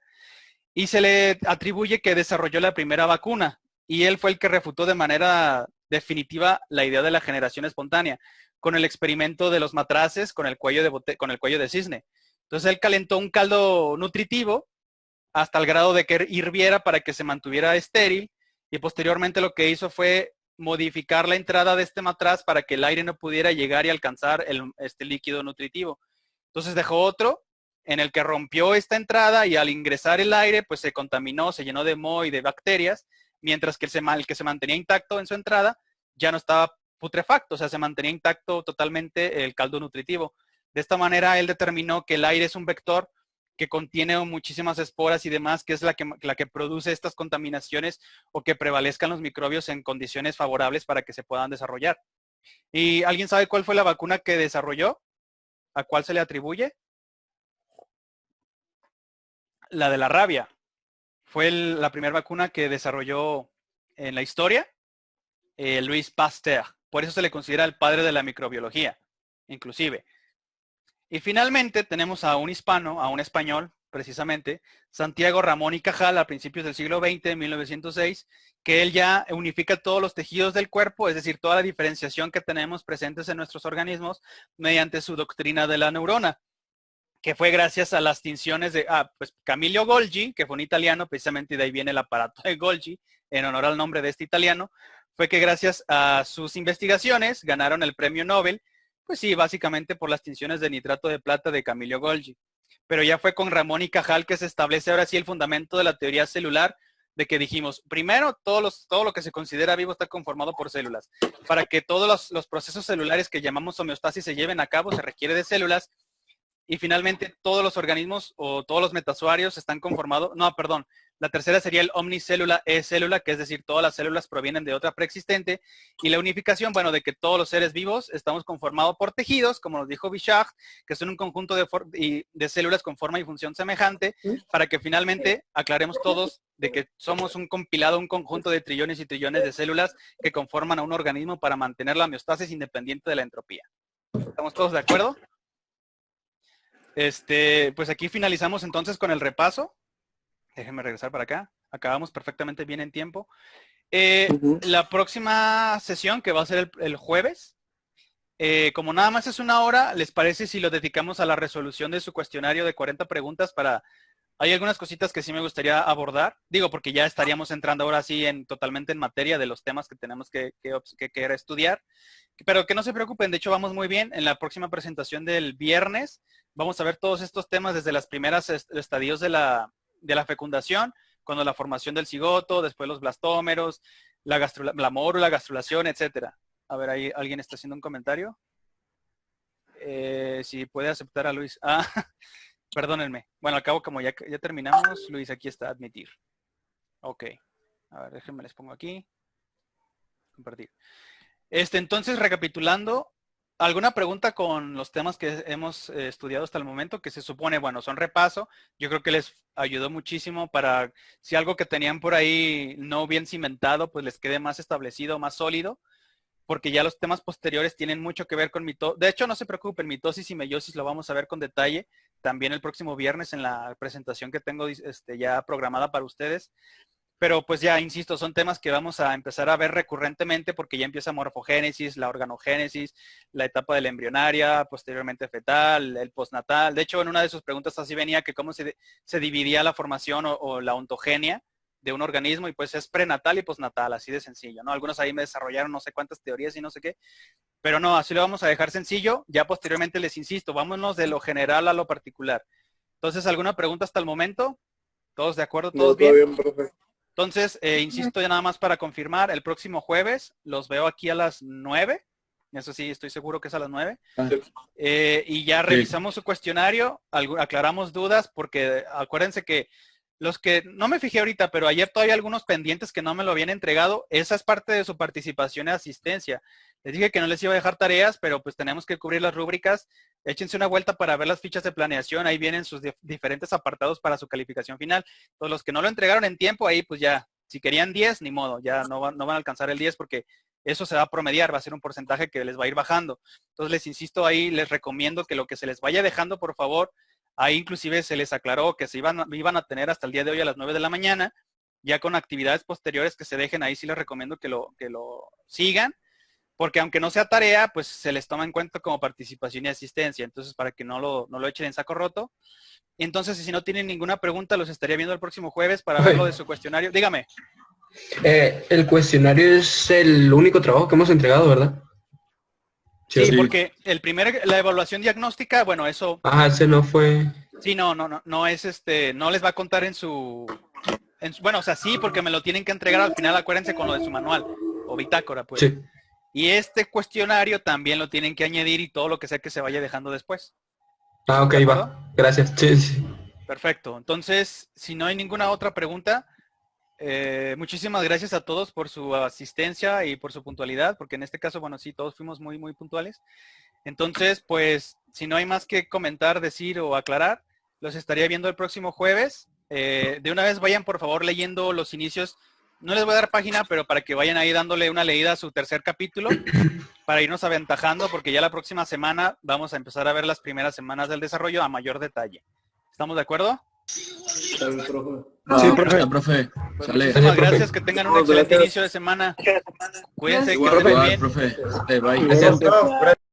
y se le atribuye que desarrolló la primera vacuna, y él fue el que refutó de manera definitiva la idea de la generación espontánea con el experimento de los matraces con el cuello de cisne. Entonces él calentó un caldo nutritivo hasta el grado de que hirviera para que se mantuviera estéril, y posteriormente lo que hizo fue modificar la entrada de este matraz para que el aire no pudiera llegar y alcanzar este líquido nutritivo. Entonces dejó otro en el que rompió esta entrada, y al ingresar el aire pues se contaminó, se llenó de moho y de bacterias, mientras que el que se mantenía intacto en su entrada ya no estaba putrefacto, o sea, se mantenía intacto totalmente el caldo nutritivo. De esta manera él determinó que el aire es un vector que contiene muchísimas esporas y demás, que es la que produce estas contaminaciones o que prevalezcan los microbios en condiciones favorables para que se puedan desarrollar. ¿Y alguien sabe cuál fue la vacuna que desarrolló? ¿A cuál se le atribuye? La de la rabia. Fue la primera vacuna que desarrolló en la historia Louis Pasteur. Por eso se le considera el padre de la microbiología, inclusive. Y finalmente tenemos a un hispano, a un español, precisamente, Santiago Ramón y Cajal, a principios del siglo XX, 1906, que él ya unifica todos los tejidos del cuerpo, es decir, toda la diferenciación que tenemos presentes en nuestros organismos mediante su doctrina de la neurona. que fue gracias a las tinciones de pues Camillo Golgi, que fue un italiano, precisamente de ahí viene el aparato de Golgi, en honor al nombre de este italiano, fue que gracias a sus investigaciones ganaron el premio Nobel, pues sí, básicamente por las tinciones de nitrato de plata de Camillo Golgi. Pero ya fue con Ramón y Cajal que se establece ahora sí el fundamento de la teoría celular, de que dijimos, primero, todo lo que se considera vivo está conformado por células. Para que todos los procesos celulares que llamamos homeostasis se lleven a cabo, se requiere de células. Y finalmente, todos los organismos o todos los metazoarios están conformados, la tercera sería el omnicélula e-célula, que es decir, todas las células provienen de otra preexistente. Y la unificación, bueno, de que todos los seres vivos estamos conformados por tejidos, como nos dijo Bichat, que son un conjunto de células con forma y función semejante, para que finalmente aclaremos todos de que somos un compilado, un conjunto de trillones y trillones de células que conforman a un organismo para mantener la homeostasis independiente de la entropía. ¿Estamos todos de acuerdo? Pues aquí finalizamos entonces con el repaso. Déjenme regresar para acá. Acabamos perfectamente bien en tiempo. La próxima sesión, que va a ser el jueves, como nada más es 1 hora, ¿les parece si lo dedicamos a la resolución de su cuestionario de 40 preguntas para... Hay algunas cositas que sí me gustaría abordar. Digo, porque ya estaríamos entrando ahora sí totalmente en materia de los temas que tenemos que estudiar. Pero que no se preocupen, de hecho vamos muy bien. En la próxima presentación del viernes vamos a ver todos estos temas desde las primeras estadios de la fecundación, cuando la formación del cigoto, después los blastómeros, la mórula, gastrulación, etcétera. A ver, ahí alguien está haciendo un comentario. Si puede aceptar a Luis. Perdónenme. Bueno, al cabo como ya terminamos, Luis, aquí está, admitir. Ok. A ver, déjenme les pongo aquí. Compartir. Entonces, recapitulando, ¿alguna pregunta con los temas que hemos estudiado hasta el momento? Que se supone, bueno, son repaso. Yo creo que les ayudó muchísimo para, si algo que tenían por ahí no bien cimentado, pues les quede más establecido, más sólido. Porque ya los temas posteriores tienen mucho que ver con mitosis. De hecho, no se preocupen, mitosis y meiosis lo vamos a ver con detalle también el próximo viernes en la presentación que tengo ya programada para ustedes. Pero pues ya, insisto, son temas que vamos a empezar a ver recurrentemente porque ya empieza morfogénesis, la organogénesis, la etapa de la embrionaria, posteriormente fetal, el postnatal. De hecho, en una de sus preguntas así venía que cómo se dividía la formación o la ontogenia de un organismo, y pues es prenatal y postnatal, así de sencillo, ¿no? Algunos ahí me desarrollaron no sé cuántas teorías y no sé qué, pero no, así lo vamos a dejar sencillo. Ya posteriormente les insisto, vámonos de lo general a lo particular. Entonces, ¿alguna pregunta hasta el momento? ¿Todos de acuerdo? ¿Todos bien? Todo bien, profe. Entonces, insisto ya nada más para confirmar, el próximo jueves los veo aquí a las 9. Eso sí, estoy seguro que es a las 9. Y ya revisamos su cuestionario, aclaramos dudas, porque acuérdense que los que, no me fijé ahorita, pero ayer todavía algunos pendientes que no me lo habían entregado, esa es parte de su participación y asistencia. Les dije que no les iba a dejar tareas, pero pues tenemos que cubrir las rúbricas. Échense una vuelta para ver las fichas de planeación, ahí vienen sus diferentes apartados para su calificación final. Entonces, los que no lo entregaron en tiempo, ahí pues ya, si querían 10, ni modo, ya no van a alcanzar el 10 porque eso se va a promediar, va a ser un porcentaje que les va a ir bajando. Entonces, les insisto ahí, les recomiendo que lo que se les vaya dejando, por favor, ahí inclusive se les aclaró que se iban a tener hasta el día de hoy a las 9 de la mañana, ya con actividades posteriores que se dejen ahí, sí les recomiendo que lo sigan, porque aunque no sea tarea, pues se les toma en cuenta como participación y asistencia, entonces para que no lo echen en saco roto. Entonces, si no tienen ninguna pregunta, los estaría viendo el próximo jueves para ver lo de su cuestionario. Dígame. El cuestionario es el único trabajo que hemos entregado, ¿verdad? Sí, porque la evaluación diagnóstica, bueno, eso... Ese no fue... Sí, no es no les va a contar bueno, o sea, sí, porque me lo tienen que entregar al final, acuérdense con lo de su manual o bitácora, pues. Sí. Y este cuestionario también lo tienen que añadir y todo lo que sea que se vaya dejando después. Ok, va. Gracias. Sí. Perfecto. Entonces, si no hay ninguna otra pregunta, muchísimas gracias a todos por su asistencia y por su puntualidad, porque en este caso, bueno, sí, todos fuimos muy, muy puntuales. Entonces, pues, si no hay más que comentar, decir o aclarar, los estaría viendo el próximo jueves. De una vez vayan, por favor, leyendo los inicios. No les voy a dar página, pero para que vayan ahí dándole una leída a su tercer capítulo, para irnos aventajando, porque ya la próxima semana vamos a empezar a ver las primeras semanas del desarrollo a mayor detalle. ¿Estamos de acuerdo? Sí, profe. Pues Sale. muchísimas gracias, que tengan un excelente inicio de semana. Cuídense, que estén bien. Profe. Bye. Gracias.